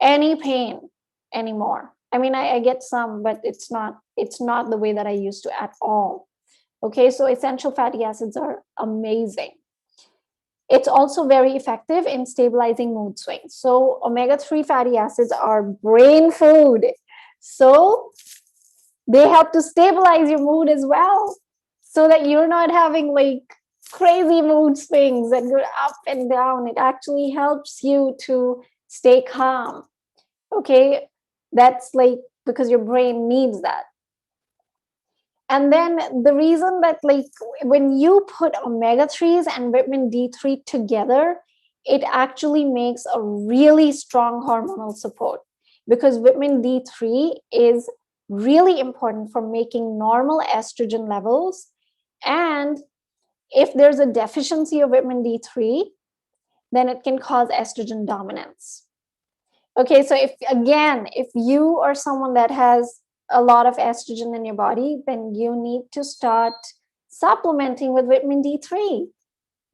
A: any pain anymore. I mean, I get some, but it's not the way that I used to at all. Okay, so essential fatty acids are amazing. It's also very effective in stabilizing mood swings. So omega-3 fatty acids are brain food. So they help to stabilize your mood as well, so that you're not having like crazy mood swings that go up and down. It actually helps you to stay calm. Okay, that's like because your brain needs that. And then the reason that like when you put omega-3s and vitamin D3 together, it actually makes a really strong hormonal support, because vitamin D3 is really important for making normal estrogen levels. And if there's a deficiency of vitamin D3, then it can cause estrogen dominance. Okay, so if you are someone that has a lot of estrogen in your body, then you need to start supplementing with vitamin D3,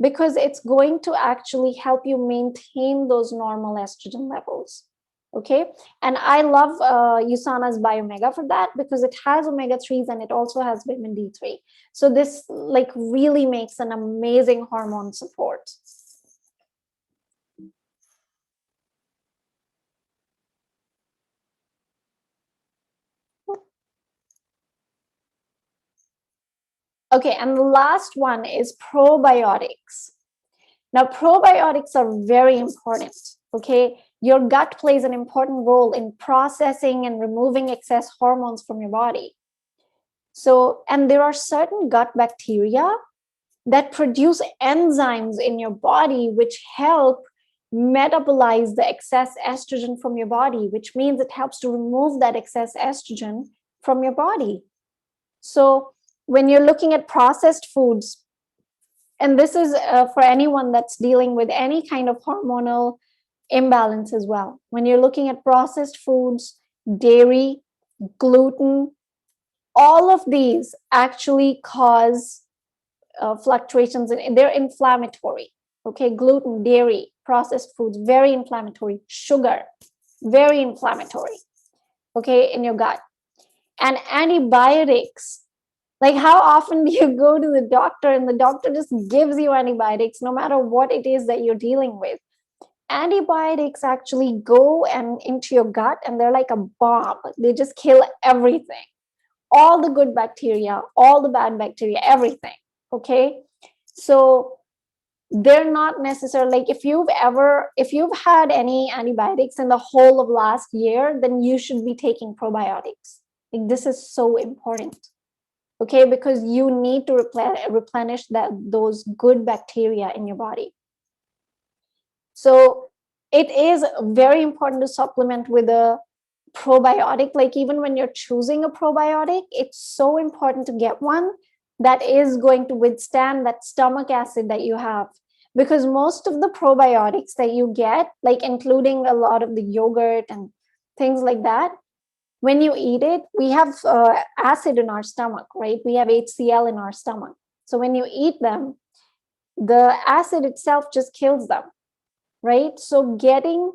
A: because it's going to actually help you maintain those normal estrogen levels. Okay, and I love USANA's Biomega for that, because it has omega-3s and it also has vitamin D3. So this like really makes an amazing hormone support. Okay, and the last one is probiotics. Now, probiotics are very important, okay? Your gut plays an important role in processing and removing excess hormones from your body. So, and there are certain gut bacteria that produce enzymes in your body which help metabolize the excess estrogen from your body, which means it helps to remove that excess estrogen from your body. So, when you're looking at processed foods, and this is for anyone that's dealing with any kind of hormonal imbalance as well. When you're looking at processed foods, dairy, gluten, all of these actually cause fluctuations, and they're inflammatory. Okay, gluten, dairy, processed foods, very inflammatory. Sugar, very inflammatory. Okay, in your gut. And antibiotics, like how often do you go to the doctor and the doctor just gives you antibiotics no matter what it is that you're dealing with? Antibiotics actually go and into your gut, and they're like a bomb. They just kill everything, all the good bacteria, all the bad bacteria, everything. Okay, so they're not necessarily like if you've had any antibiotics in the whole of last year, then you should be taking probiotics. Like this is so important. Okay, because you need to replenish those good bacteria in your body. So it is very important to supplement with a probiotic. Like even when you're choosing a probiotic, it's so important to get one that is going to withstand that stomach acid that you have, because most of the probiotics that you get, like including a lot of the yogurt and things like that, when you eat it, we have acid in our stomach, right? We have HCl in our stomach. So when you eat them, the acid itself just kills them, right? So getting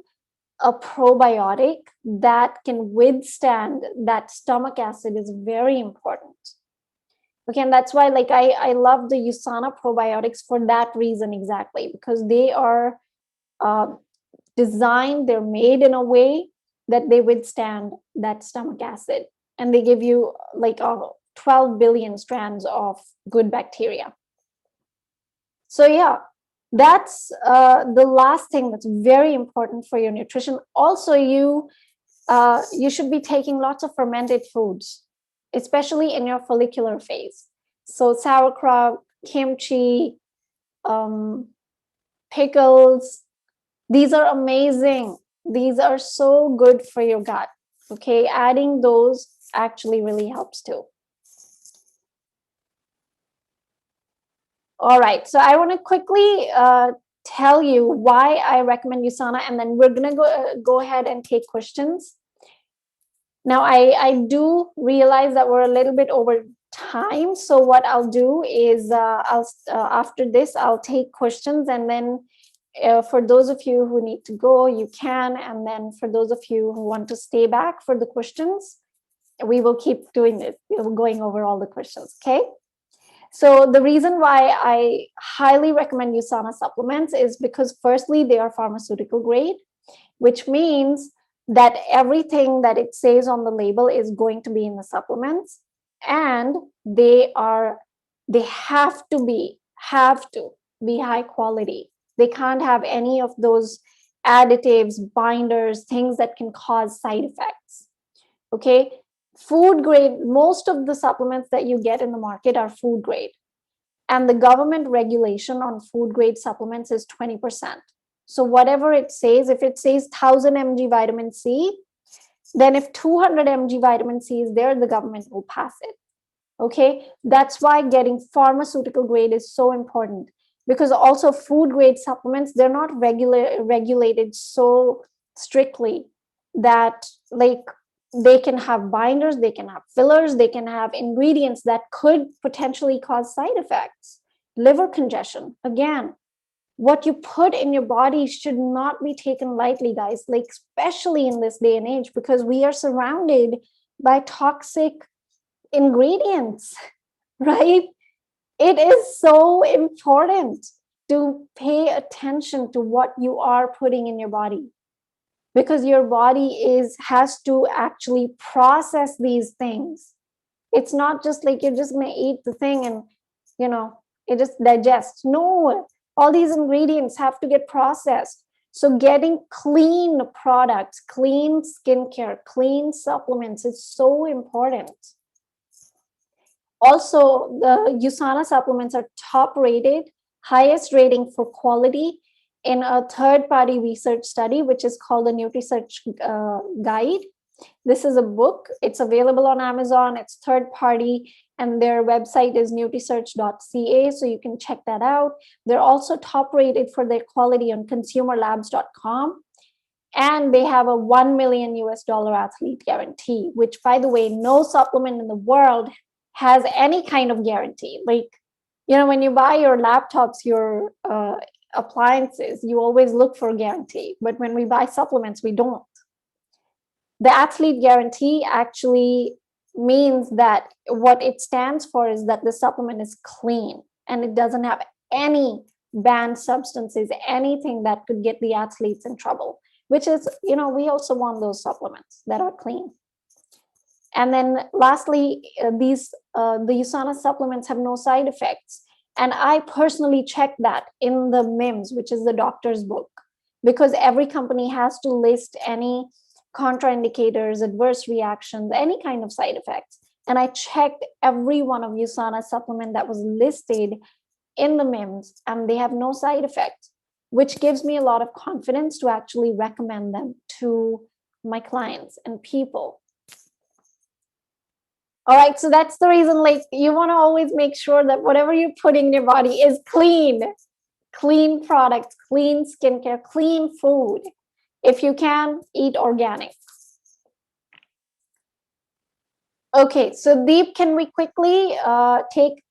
A: a probiotic that can withstand that stomach acid is very important. Okay, and that's why like I love the USANA probiotics for that reason exactly, because they are designed, they're made in a way that they withstand that stomach acid, and they give you like 12 billion strands of good bacteria. So yeah, that's the last thing that's very important for your nutrition. Also, you should be taking lots of fermented foods, especially in your follicular phase. So sauerkraut, kimchi, pickles, these are amazing. These are so good for your gut. Okay, adding those actually really helps too. All right, so I want to quickly tell you why I recommend USANA, and then we're gonna go ahead and take questions. Now, I do realize that we're a little bit over time, so what I'll do is after this, I'll take questions, and then for those of you who need to go, you can, and then for those of you who want to stay back for the questions, we will keep doing it, going over all the questions, okay? So the reason why I highly recommend USANA supplements is because firstly, they are pharmaceutical grade, which means that everything that it says on the label is going to be in the supplements, and they have to be high quality. They can't have any of those additives, binders, things that can cause side effects. Okay, food grade, most of the supplements that you get in the market are food grade, and the government regulation on food grade supplements is 20%. So whatever it says, if it says 1000 mg vitamin C, then if 200 mg vitamin C is there, the government will pass it. Okay, that's why getting pharmaceutical grade is so important, because also food grade supplements, they're not regulated so strictly that like they can have binders, they can have fillers, they can have ingredients that could potentially cause side effects. Liver congestion, again, what you put in your body should not be taken lightly, guys, like especially in this day and age, because we are surrounded by toxic ingredients, right? It is so important to pay attention to what you are putting in your body, because your body has to actually process these things. It's not just like you're just going to eat the thing and it just digests. No, all these ingredients have to get processed. So getting clean products, clean skincare, clean supplements is so important. Also, the USANA supplements are top rated, highest rating for quality in a third-party research study, which is called the NutriSearch Guide. This is a book. It's available on Amazon. It's third-party, and their website is nutrisearch.ca, so you can check that out. They're also top-rated for their quality on consumerlabs.com, and they have a $1 million athlete guarantee, which, by the way, no supplement in the world has any kind of guarantee. Like, when you buy your laptops, your appliances, you always look for a guarantee. But when we buy supplements, we don't. The athlete guarantee actually means that what it stands for is that the supplement is clean and it doesn't have any banned substances, anything that could get the athletes in trouble, which is, we also want those supplements that are clean. And then lastly, the USANA supplements have no side effects. And I personally check that in the MIMS, which is the doctor's book, because every company has to list any contraindicators, adverse reactions, any kind of side effects. And I checked every one of USANA supplement that was listed in the MIMS, and they have no side effects, which gives me a lot of confidence to actually recommend them to my clients and people. All right, so that's the reason, like, you want to always make sure that whatever you're putting in your body is clean products, clean skincare, clean food. If you can, eat organic. Okay, so Deep, can we quickly take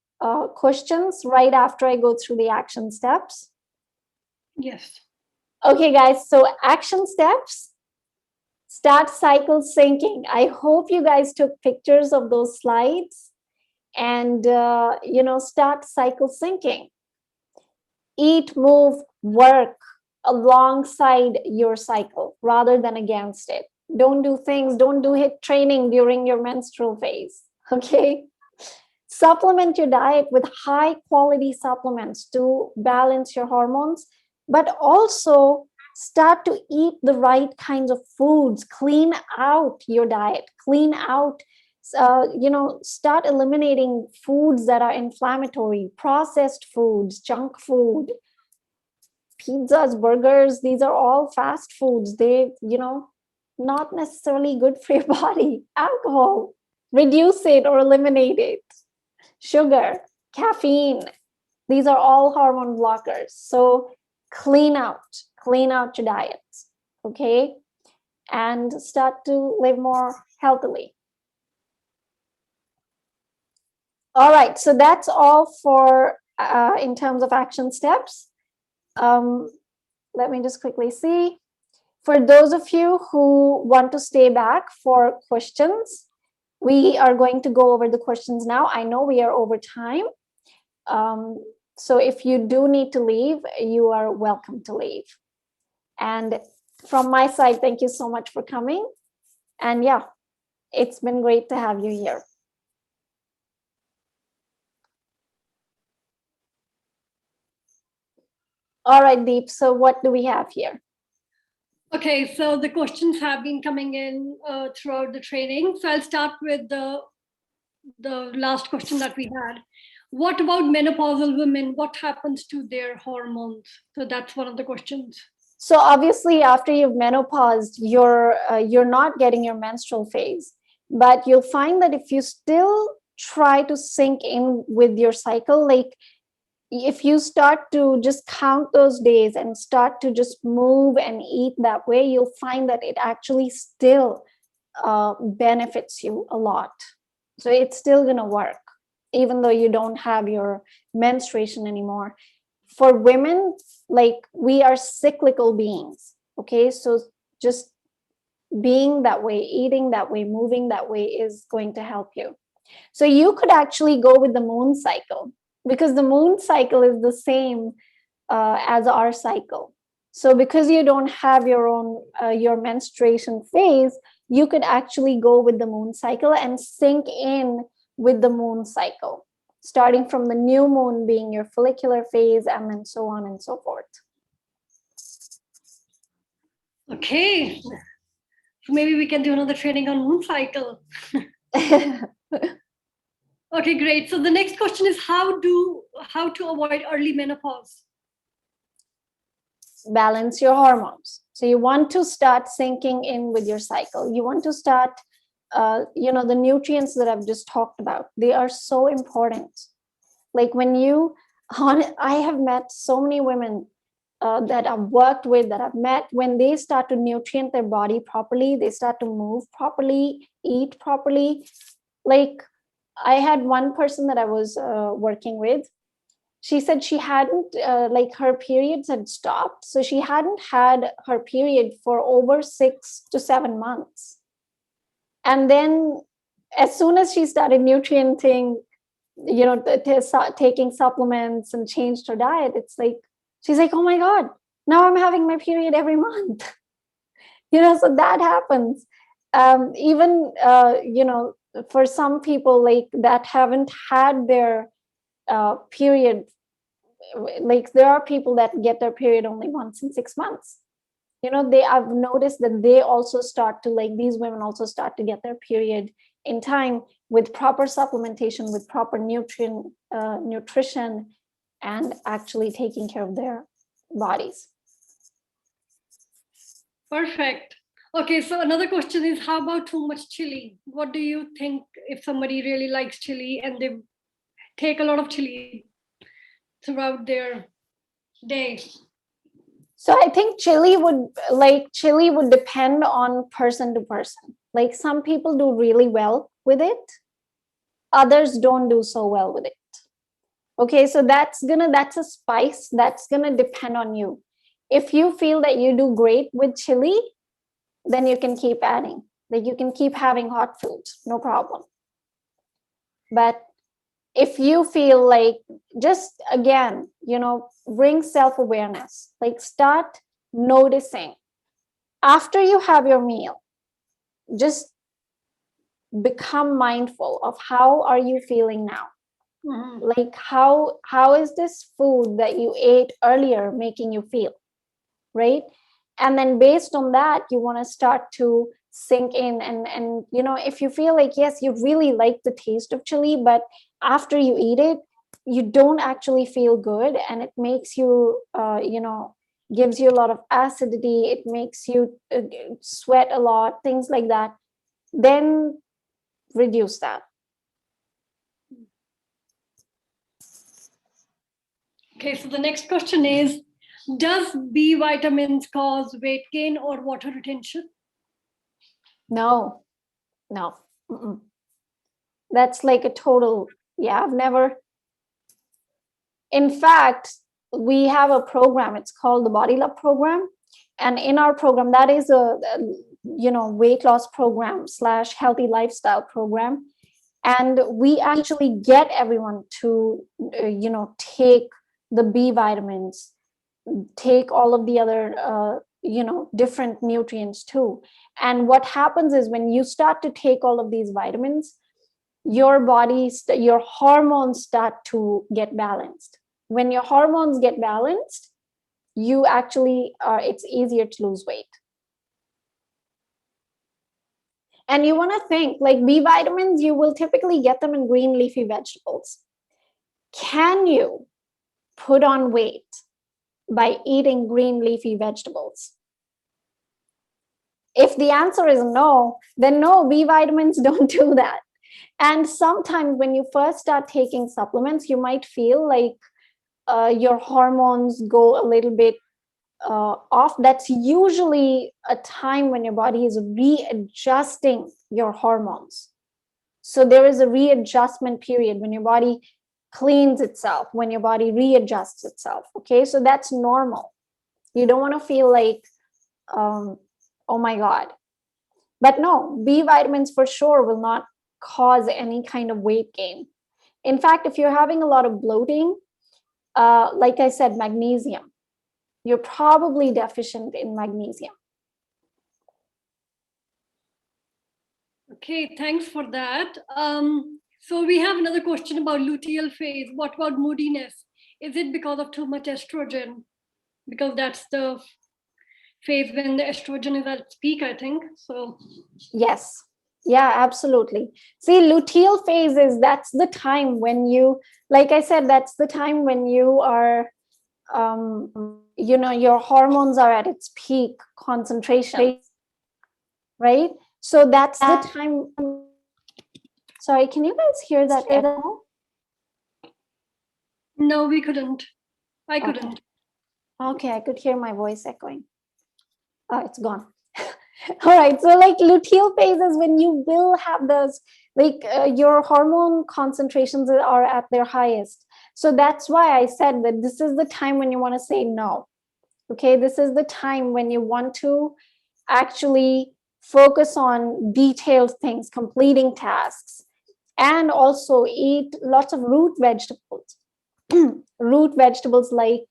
A: questions right after I go through the action steps?
D: Yes.
A: Okay, guys, so action steps. Start cycle syncing. I hope you guys took pictures of those slides and, start cycle syncing. Eat, move, work alongside your cycle rather than against it. Don't do HIIT training during your menstrual phase, okay? Supplement your diet with high quality supplements to balance your hormones, but also start to eat the right kinds of foods. Clean out your diet, clean out, start eliminating foods that are inflammatory, processed foods, junk food, pizzas, burgers. These are all fast foods. They not necessarily good for your body. Alcohol, reduce it or eliminate it. Sugar, caffeine, these are all hormone blockers. So clean out your diet, okay? And start to live more healthily. All right, so that's all for in terms of action steps. Let me just quickly see. For those of you who want to stay back for questions, we are going to go over the questions now. I know we are over time. So if you do need to leave, you are welcome to leave. And from my side, thank you so much for coming. And yeah, it's been great to have you here. All right, Deep. So what do we have here?
D: Okay, so the questions have been coming in throughout the training. So I'll start with the last question that we had. What about menopausal women? What happens to their hormones? So that's one of the questions.
A: So obviously, after you've menopaused, you're not getting your menstrual phase, but you'll find that if you still try to sync in with your cycle, like if you start to just count those days and start to just move and eat that way, you'll find that it actually still benefits you a lot. So it's still going to work, even though you don't have your menstruation anymore. For women, like, we are cyclical beings, okay? So just being that way, eating that way, moving that way is going to help you. So you could actually go with the moon cycle, because the moon cycle is the same as our cycle. So because you don't have your own your menstruation phase, you could actually go with the moon cycle and sync in with the moon cycle, starting from the new moon being your follicular phase, and then so on and so forth.
D: Okay, so maybe we can do another training on moon cycle. Okay, great. So the next question is how to avoid early menopause?
A: Balance your hormones. So you want to start syncing in with your cycle. You want to start, the nutrients that I've just talked about, they are so important. Like I have met so many women that I've worked with, that I've met, when they start to nutrient their body properly, they start to move properly, eat properly. Like, I had one person that I was working with. She said she hadn't, her periods had stopped. So she hadn't had her period for over 6 to 7 months. And then as soon as she started nutrienting, taking supplements and changed her diet, it's like, she's like, oh my God, now I'm having my period every month. So that happens. Even, for some people like that haven't had their period, like there are people that get their period only once in 6 months. I've noticed that they also start to, like, these women also start to get their period in time with proper supplementation, with proper nutrition, and actually taking care of their bodies.
D: Perfect. Okay, so another question is, how about too much chili? What do you think if somebody really likes chili and they take a lot of chili throughout their day?
A: So I think chili would depend on person to person. Like, some people do really well with it, others don't do so well with it. Okay, so that's a spice that's gonna depend on you. If you feel that you do great with chili, then you can keep adding. Like, you can keep having hot foods, no problem. But if you feel like, just again, bring self-awareness, like, start noticing after you have your meal, just become mindful of how are you feeling now. Mm-hmm. Like, how is this food that you ate earlier making you feel, right? And then based on that, you want to start to sink in, and if you feel like, yes, you really like the taste of chili, but after you eat it, you don't actually feel good, and it makes you gives you a lot of acidity, it makes you sweat a lot, things like that, then reduce that.
D: Okay, so the next question is, does B vitamins cause weight gain or water retention?
A: No. Mm-mm. That's like a total, yeah, I've never. In fact, we have a program, it's called the Body Love program. And in our program, that is a weight loss program / healthy lifestyle program. And we actually get everyone to, take the B vitamins, take all of the other, different nutrients too. And what happens is when you start to take all of these vitamins, your body, your hormones start to get balanced. When your hormones get balanced, you actually it's easier to lose weight. And you want to think, like B vitamins, you will typically get them in green leafy vegetables. Can you put on weight by eating green leafy vegetables? If the answer is no, then no, B vitamins don't do that. And sometimes when you first start taking supplements, you might feel like your hormones go a little bit off. That's usually a time when your body is readjusting your hormones. So there is a readjustment period when your body cleans itself, when your body readjusts itself. Okay, so that's normal. You don't want to feel like, oh my God. But no, B vitamins for sure will not cause any kind of weight gain. In fact, if you're having a lot of bloating, like I said, magnesium, you're probably deficient in magnesium.
D: Okay, thanks for that. So we have another question about luteal phase. What about moodiness? Is it because of too much estrogen? Because that's the phase when the estrogen is at its peak, I think. So
A: yes, yeah, absolutely. See, luteal phase that's the time when you, like I said, that's the time when you are, your hormones are at its peak concentration, right? So that's the time. Sorry, can you guys hear that echo?
D: no, we couldn't. I couldn't.
A: Okay, I could hear my voice echoing. Oh, it's gone. All right, so like luteal phase is when you will have those, like your hormone concentrations are at their highest. So that's why I said that this is the time when you want to say no. Okay, this is the time when you want to actually focus on detailed things, completing tasks, and also eat lots of root vegetables. Root vegetables like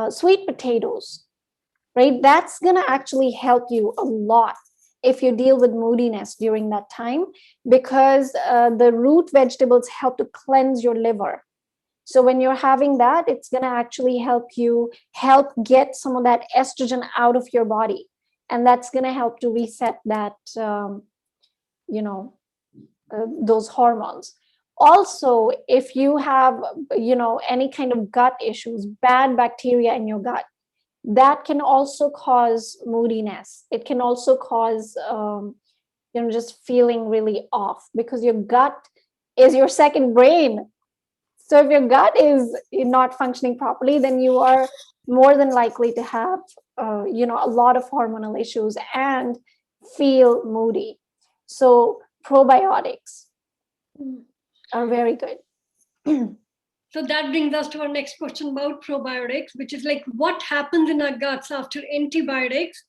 A: sweet potatoes, right? That's going to actually help you a lot if you deal with moodiness during that time, because the root vegetables help to cleanse your liver. So when you're having that, it's going to actually help get some of that estrogen out of your body. And that's going to help to reset that, those hormones. Also, if you have, any kind of gut issues, bad bacteria in your gut, that can also cause moodiness. It can also cause, just feeling really off, because your gut is your second brain. So if your gut is not functioning properly, then you are more than likely to have, a lot of hormonal issues and feel moody. So probiotics are very good.
D: So that brings us to our next question about probiotics, which is like, what happens in our guts after antibiotics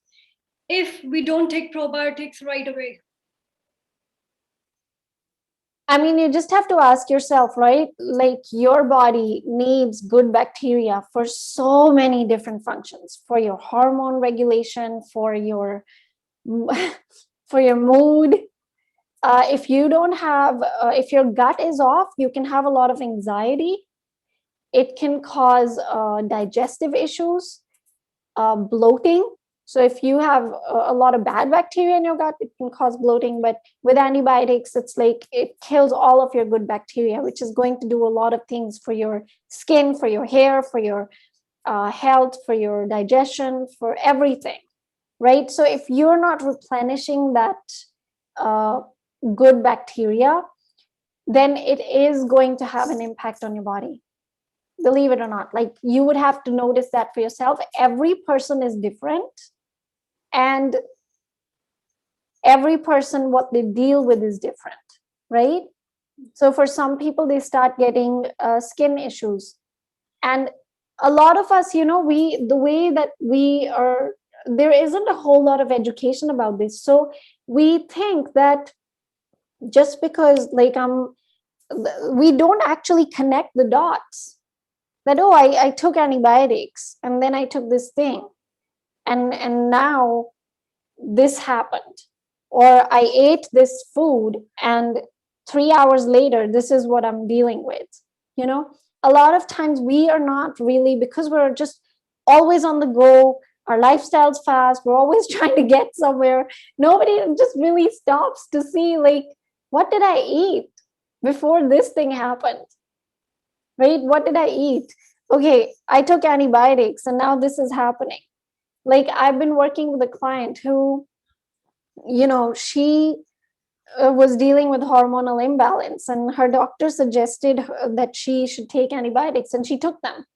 D: if we don't take probiotics right away?
A: I mean, you just have to ask yourself, right? Like, your body needs good bacteria for so many different functions, for your hormone regulation, for your mood. If you don't have, if your gut is off, you can have a lot of anxiety. It can cause digestive issues, bloating. So if you have a lot of bad bacteria in your gut, it can cause bloating. But with antibiotics, it's like it kills all of your good bacteria, which is going to do a lot of things for your skin, for your hair, for your health, for your digestion, for everything, right? So if you're not replenishing that good bacteria, then it is going to have an impact on your body. Believe it or not, like you would have to notice that for yourself. Every person is different, and every person, what they deal with is different, right? So for some people, they start getting skin issues. And a lot of us, the way that we are, there isn't a whole lot of education about this. So we think that just because we don't actually connect the dots, that, oh, I took antibiotics and then I took this thing and now this happened, or I ate this food and 3 hours later this is what I'm dealing with. A lot of times we are not really, because we're just always on the go, our lifestyle's fast, we're always trying to get somewhere. Nobody just really stops to see, like, what did I eat before this thing happened, right? What did I eat? Okay, I took antibiotics and now this is happening. Like, I've been working with a client who, she was dealing with hormonal imbalance, and her doctor suggested that she should take antibiotics, and she took them.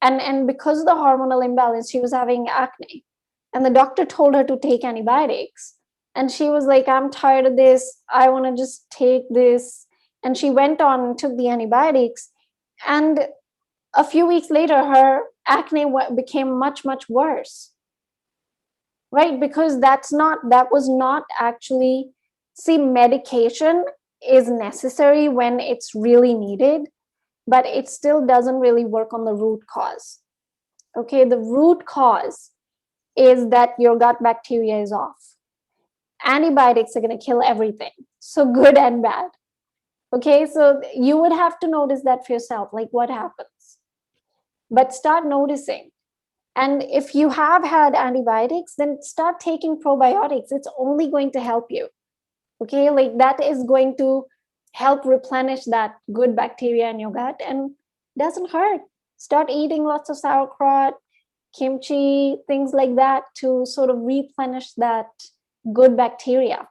A: And because of the hormonal imbalance, she was having acne, and the doctor told her to take antibiotics. And she was like, I'm tired of this. I want to just take this. And she went on and took the antibiotics. And a few weeks later, her acne became much, much worse. Right? Because that was not actually, see, medication is necessary when it's really needed, but it still doesn't really work on the root cause. Okay, the root cause is that your gut bacteria is off. Antibiotics are going to kill everything, so good and bad. Okay, so you would have to notice that for yourself, like what happens. But start noticing. And if you have had antibiotics, then start taking probiotics. It's only going to help you. Okay, like that is going to help replenish that good bacteria in your gut and doesn't hurt. Start eating lots of sauerkraut, kimchi, things like that to sort of replenish that good bacteria.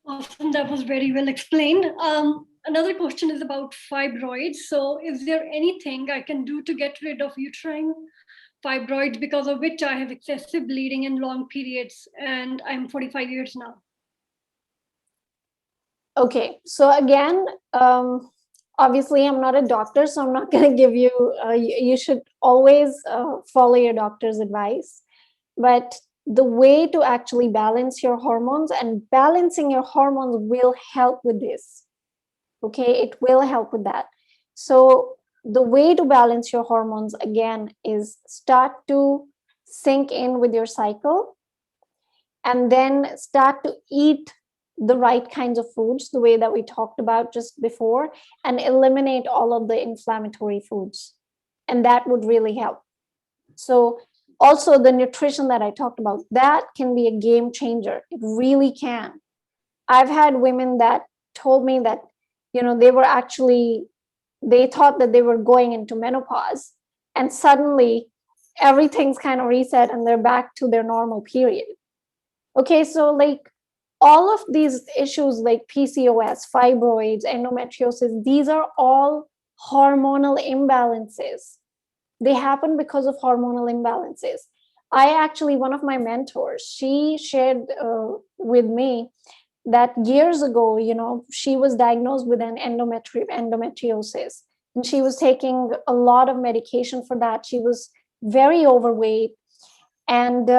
D: Awesome, that was very well explained. Another question is about fibroids. So is there anything I can do to get rid of uterine fibroids, because of which I have excessive bleeding in long periods, and I'm 45 years now?
A: Okay, so again, obviously I'm not a doctor, so I'm not going to give you, you should always follow your doctor's advice. But the way to actually balance your hormones, and balancing your hormones will help with this. Okay, it will help with that. So the way to balance your hormones, again, is start to sync in with your cycle, and then start to eat the right kinds of foods, the way that we talked about just before, and eliminate all of the inflammatory foods. And that would really help. So also the nutrition that I talked about, that can be a game changer. It really can. I've had women that told me that, they thought that they were going into menopause, and suddenly everything's kind of reset and they're back to their normal period. Okay, so like all of these issues like PCOS, fibroids, endometriosis, these are all hormonal imbalances. They happen because of hormonal imbalances. One of my mentors, she shared with me that years ago, she was diagnosed with an endometriosis, and she was taking a lot of medication for that. She was very overweight, and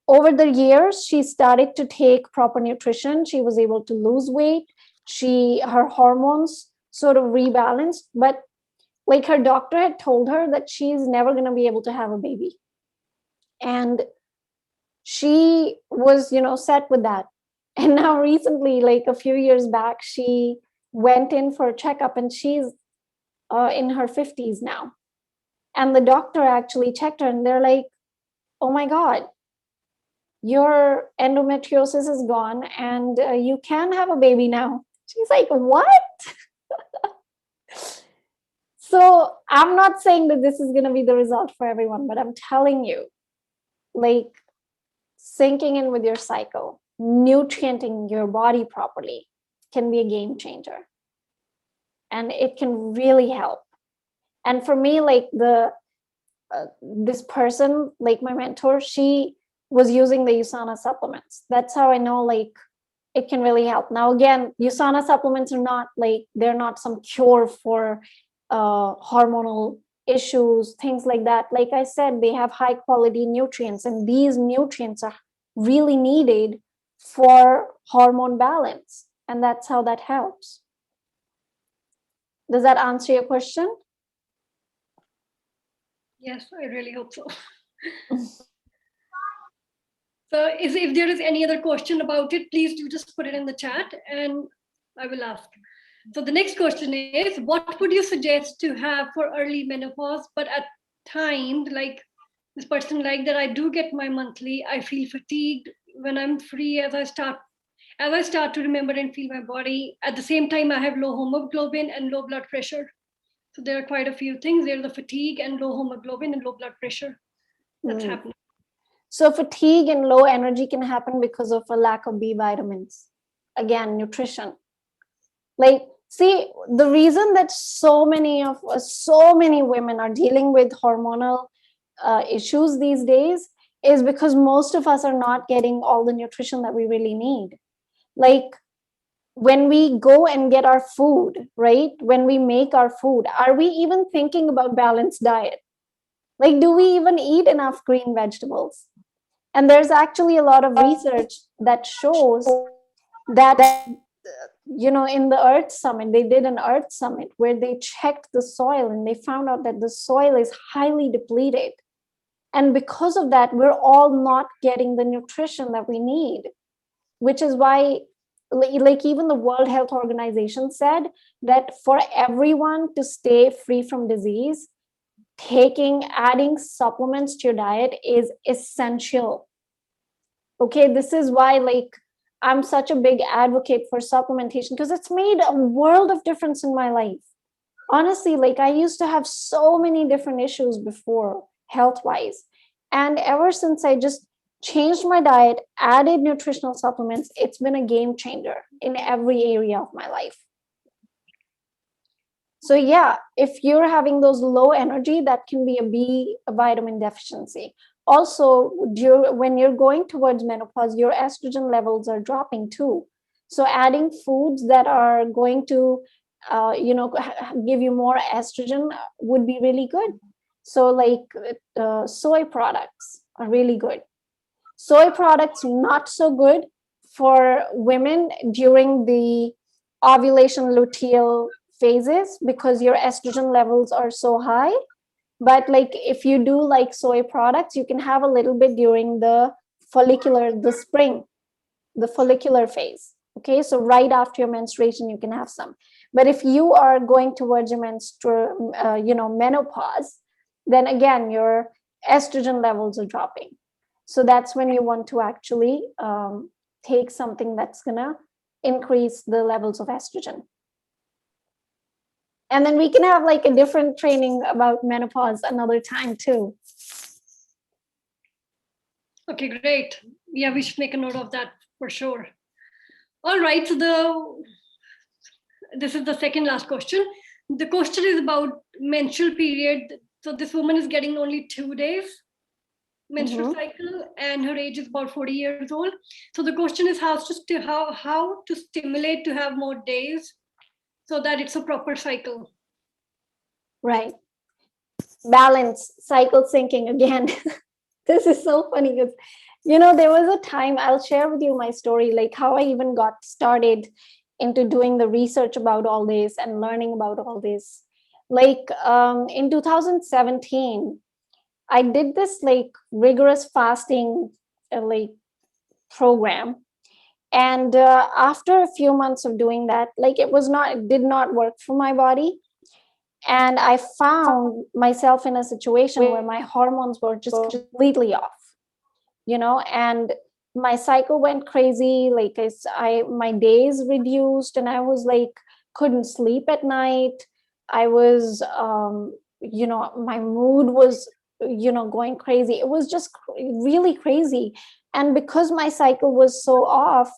A: over the years, she started to take proper nutrition. She was able to lose weight. Her hormones sort of rebalanced, but like her doctor had told her that she's never going to be able to have a baby. And she was, set with that. And now recently, like a few years back, she went in for a checkup, and she's in her 50s now. And the doctor actually checked her, and they're like, oh my God, your endometriosis is gone and you can have a baby now. She's like, what? So I'm not saying that this is going to be the result for everyone, but I'm telling you, like, syncing in with your cycle, nutrienting your body properly can be a game changer. And it can really help. And for me, like this person, like my mentor, she was using the USANA supplements. That's how I know, like, it can really help. Now, again, USANA supplements are not like, they're not some cure for hormonal issues, things like that. Like I said, they have high quality nutrients, and these nutrients are really needed for hormone balance. And that's how that helps. Does that answer your question?
D: Yes, I really hope so. So if there is any other question about it, please do just put it in the chat and I will ask. So the next question is, what would you suggest to have for early menopause, but at times, like this person, like that I do get my monthly, I feel fatigued when I'm free as I start to remember and feel my body. At the same time, I have low hemoglobin and low blood pressure. So there are quite a few things. There's the fatigue and low hemoglobin and low blood pressure that's happening.
A: So fatigue and low energy can happen because of a lack of B vitamins. Again, nutrition. Like, see, the reason that so many women are dealing with hormonal issues these days is because most of us are not getting all the nutrition that we really need. Like, when we go and get our food, right? When we make our food, are we even thinking about balanced diet? Like, do we even eat enough green vegetables? And there's actually a lot of research that shows that, you know, in the Earth Summit, they did an Earth Summit where they checked the soil and they found out that the soil is highly depleted. And because of that, we're all not getting the nutrition that we need, which is why, like, even the World Health Organization said that for everyone to stay free from disease, adding supplements to your diet is essential. Okay, this is why, like, I'm such a big advocate for supplementation, because it's made a world of difference in my life. Honestly, like, I used to have so many different issues before, health-wise. And ever since I just changed my diet, added nutritional supplements, it's been a game changer in every area of my life. So yeah, if you're having those low energy, that can be a vitamin deficiency. Also, when you're going towards menopause, your estrogen levels are dropping too. So adding foods that are going to, give you more estrogen would be really good. So like soy products are really good. Soy products, not so good for women during the ovulation luteal phases because your estrogen levels are so high. But like, if you do like soy products, you can have a little bit during the spring, the follicular phase. Okay, so right after your menstruation, you can have some. But if you are going towards your menopause, then again, your estrogen levels are dropping. So that's when you want to actually take something that's gonna increase the levels of estrogen. And then we can have like a different training about menopause another time too.
D: Okay, great. Yeah, we should make a note of that for sure. All right, so this is the second last question. The question is about menstrual period. So this woman is getting only 2 days menstrual cycle, and her age is about 40 years old. So the question is how to stimulate to have more days so that it's a proper cycle.
A: Right. Balance, cycle syncing again. This is so funny because, there was a time, I'll share with you my story, like how I even got started into doing the research about all this and learning about all this. Like in 2017, I did this like rigorous fasting program. And after a few months of doing that, like it did not work for my body. And I found myself in a situation where my hormones were just completely off, and my cycle went crazy. Like my days reduced, and I was like, couldn't sleep at night. I was my mood was, going crazy. It was just really crazy. And because my cycle was so off,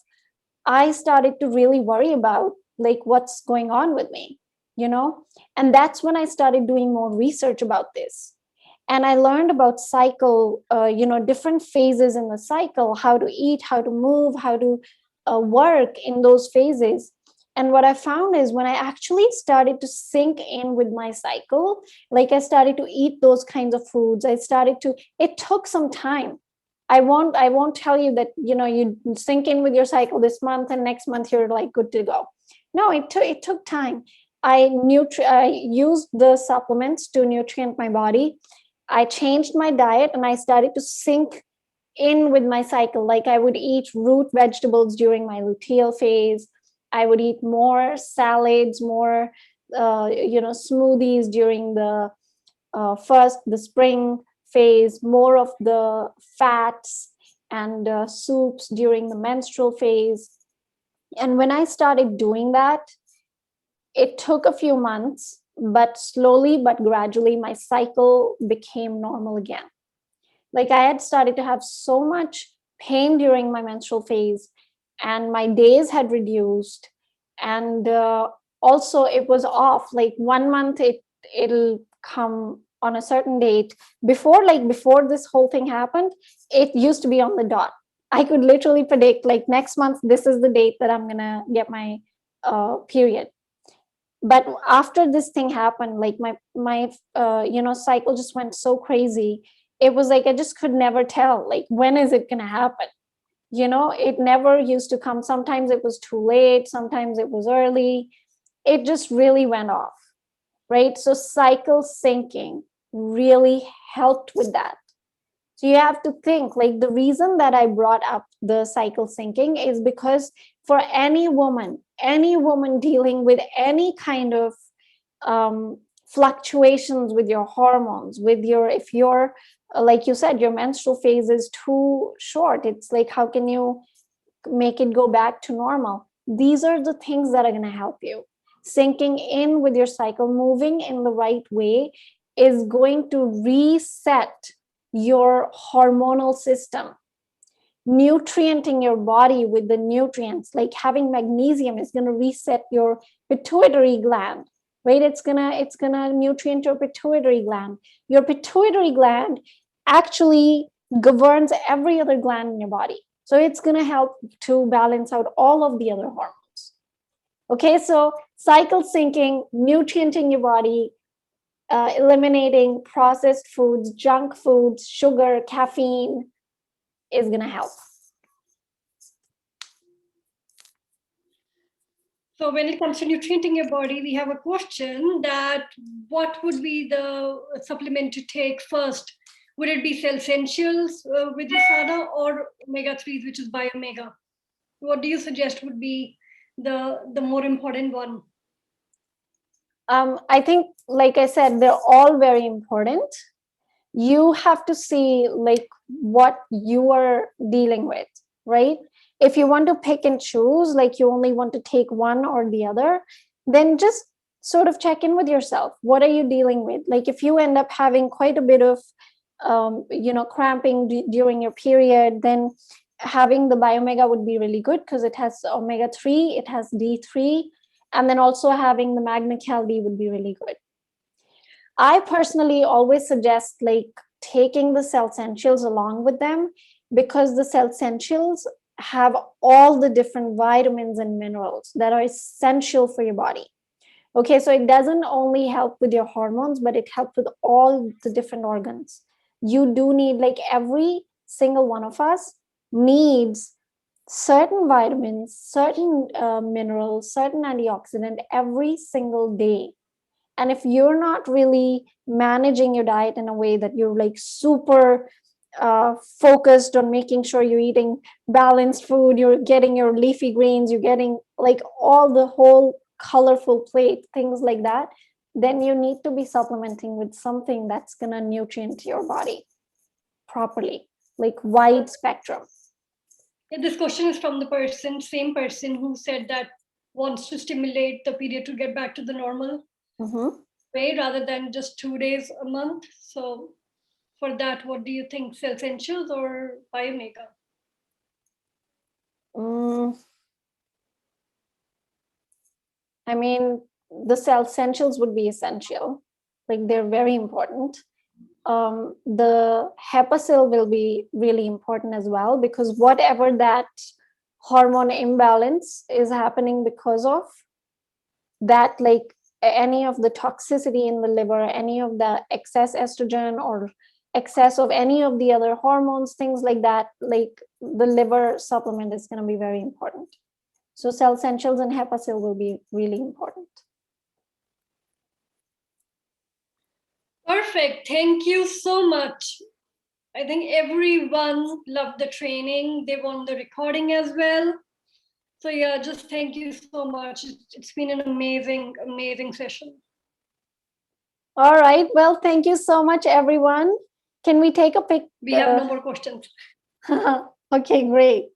A: I started to really worry about like what's going on with me, and that's when I started doing more research about this. And I learned about cycle, different phases in the cycle, how to eat, how to move, how to work in those phases. And what I found is when I actually started to sink in with my cycle, like I started to eat those kinds of foods, it took some time. I won't tell you that, you sink in with your cycle this month and next month you're like good to go. No, it took time. I used the supplements to nutrient my body. I changed my diet and I started to sink in with my cycle. Like I would eat root vegetables during my luteal phase. I would eat more salads, more, smoothies during the the spring phase, more of the fats and soups during the menstrual phase. And when I started doing that, it took a few months, but slowly but gradually, my cycle became normal again. Like I had started to have so much pain during my menstrual phase, and my days had reduced. And also, it was off. Like 1 month, it'll come on a certain date. Before this whole thing happened, it used to be on the dot. I could literally predict like next month, this is the date that I'm gonna get my period. But after this thing happened, like my cycle just went so crazy. It was like I just could never tell, like, when is it gonna happen? It never used to come. Sometimes it was too late, sometimes it was early. It just really went off, right? So cycle syncing really helped with that. So you have to think, like, the reason that I brought up the cycle syncing is because for any woman dealing with any kind of fluctuations with your hormones, if you're, like you said, your menstrual phase is too short, it's like, how can you make it go back to normal? These are the things that are going to help you. Syncing in with your cycle, moving in the right way, is going to reset your hormonal system. Nutrienting your body with the nutrients, like having magnesium, is going to reset your pituitary gland, right? It's gonna nutrient your pituitary gland. Your pituitary gland actually governs every other gland in your body, so it's going to help to balance out all of the other hormones. Okay, so cycle syncing, nutrienting your body, eliminating processed foods, junk foods, sugar, caffeine, is going to help.
D: So when it comes to nutrienting your body, we have a question that what would be the supplement to take first? Would it be Cell Essentials with USADA, or omega-3s, which is Biomega? What do you suggest would be the more important one?
A: I think, like I said, they're all very important. You have to see like what you are dealing with, right? If you want to pick and choose, like you only want to take one or the other, then just sort of check in with yourself. What are you dealing with? Like if you end up having quite a bit of cramping during your period, then having the Biomega would be really good, because it has omega-3, it has D3, and then also having the Magna-Cal D would be really good. I personally always suggest like taking the Cell Essentials along with them, because the Cell Essentials have all the different vitamins and minerals that are essential for your body. Okay, so it doesn't only help with your hormones, but it helps with all the different organs. You do need, like every single one of us needs certain vitamins, certain minerals, certain antioxidant every single day. And if you're not really managing your diet in a way that you're like super focused on making sure you're eating balanced food, you're getting your leafy greens, you're getting like all the whole colorful plate, things like that, then you need to be supplementing with something that's going to nutrient your body properly, like wide spectrum.
D: This question is from the same person who said that wants to stimulate the period to get back to the normal.
A: Mm-hmm.
D: way rather than just 2 days a month. So for that, what do you think, Cell Essentials or Biomega?
A: I mean, the Cell Essentials would be essential. Like they're very important. The Hepasil will be really important as well, because whatever that hormone imbalance is happening because of that, like any of the toxicity in the liver, any of the excess estrogen or excess of any of the other hormones, things like that, like the liver supplement is going to be very important. So Cell Essentials and Hepasil will be really important.
D: Perfect. Thank you so much. I think everyone loved the training. They want the recording as well. So yeah, just thank you so much. It's been an amazing, amazing session.
A: All right. Well, thank you so much, everyone. Can we take a pic?
D: We have no more questions.
A: Okay, great.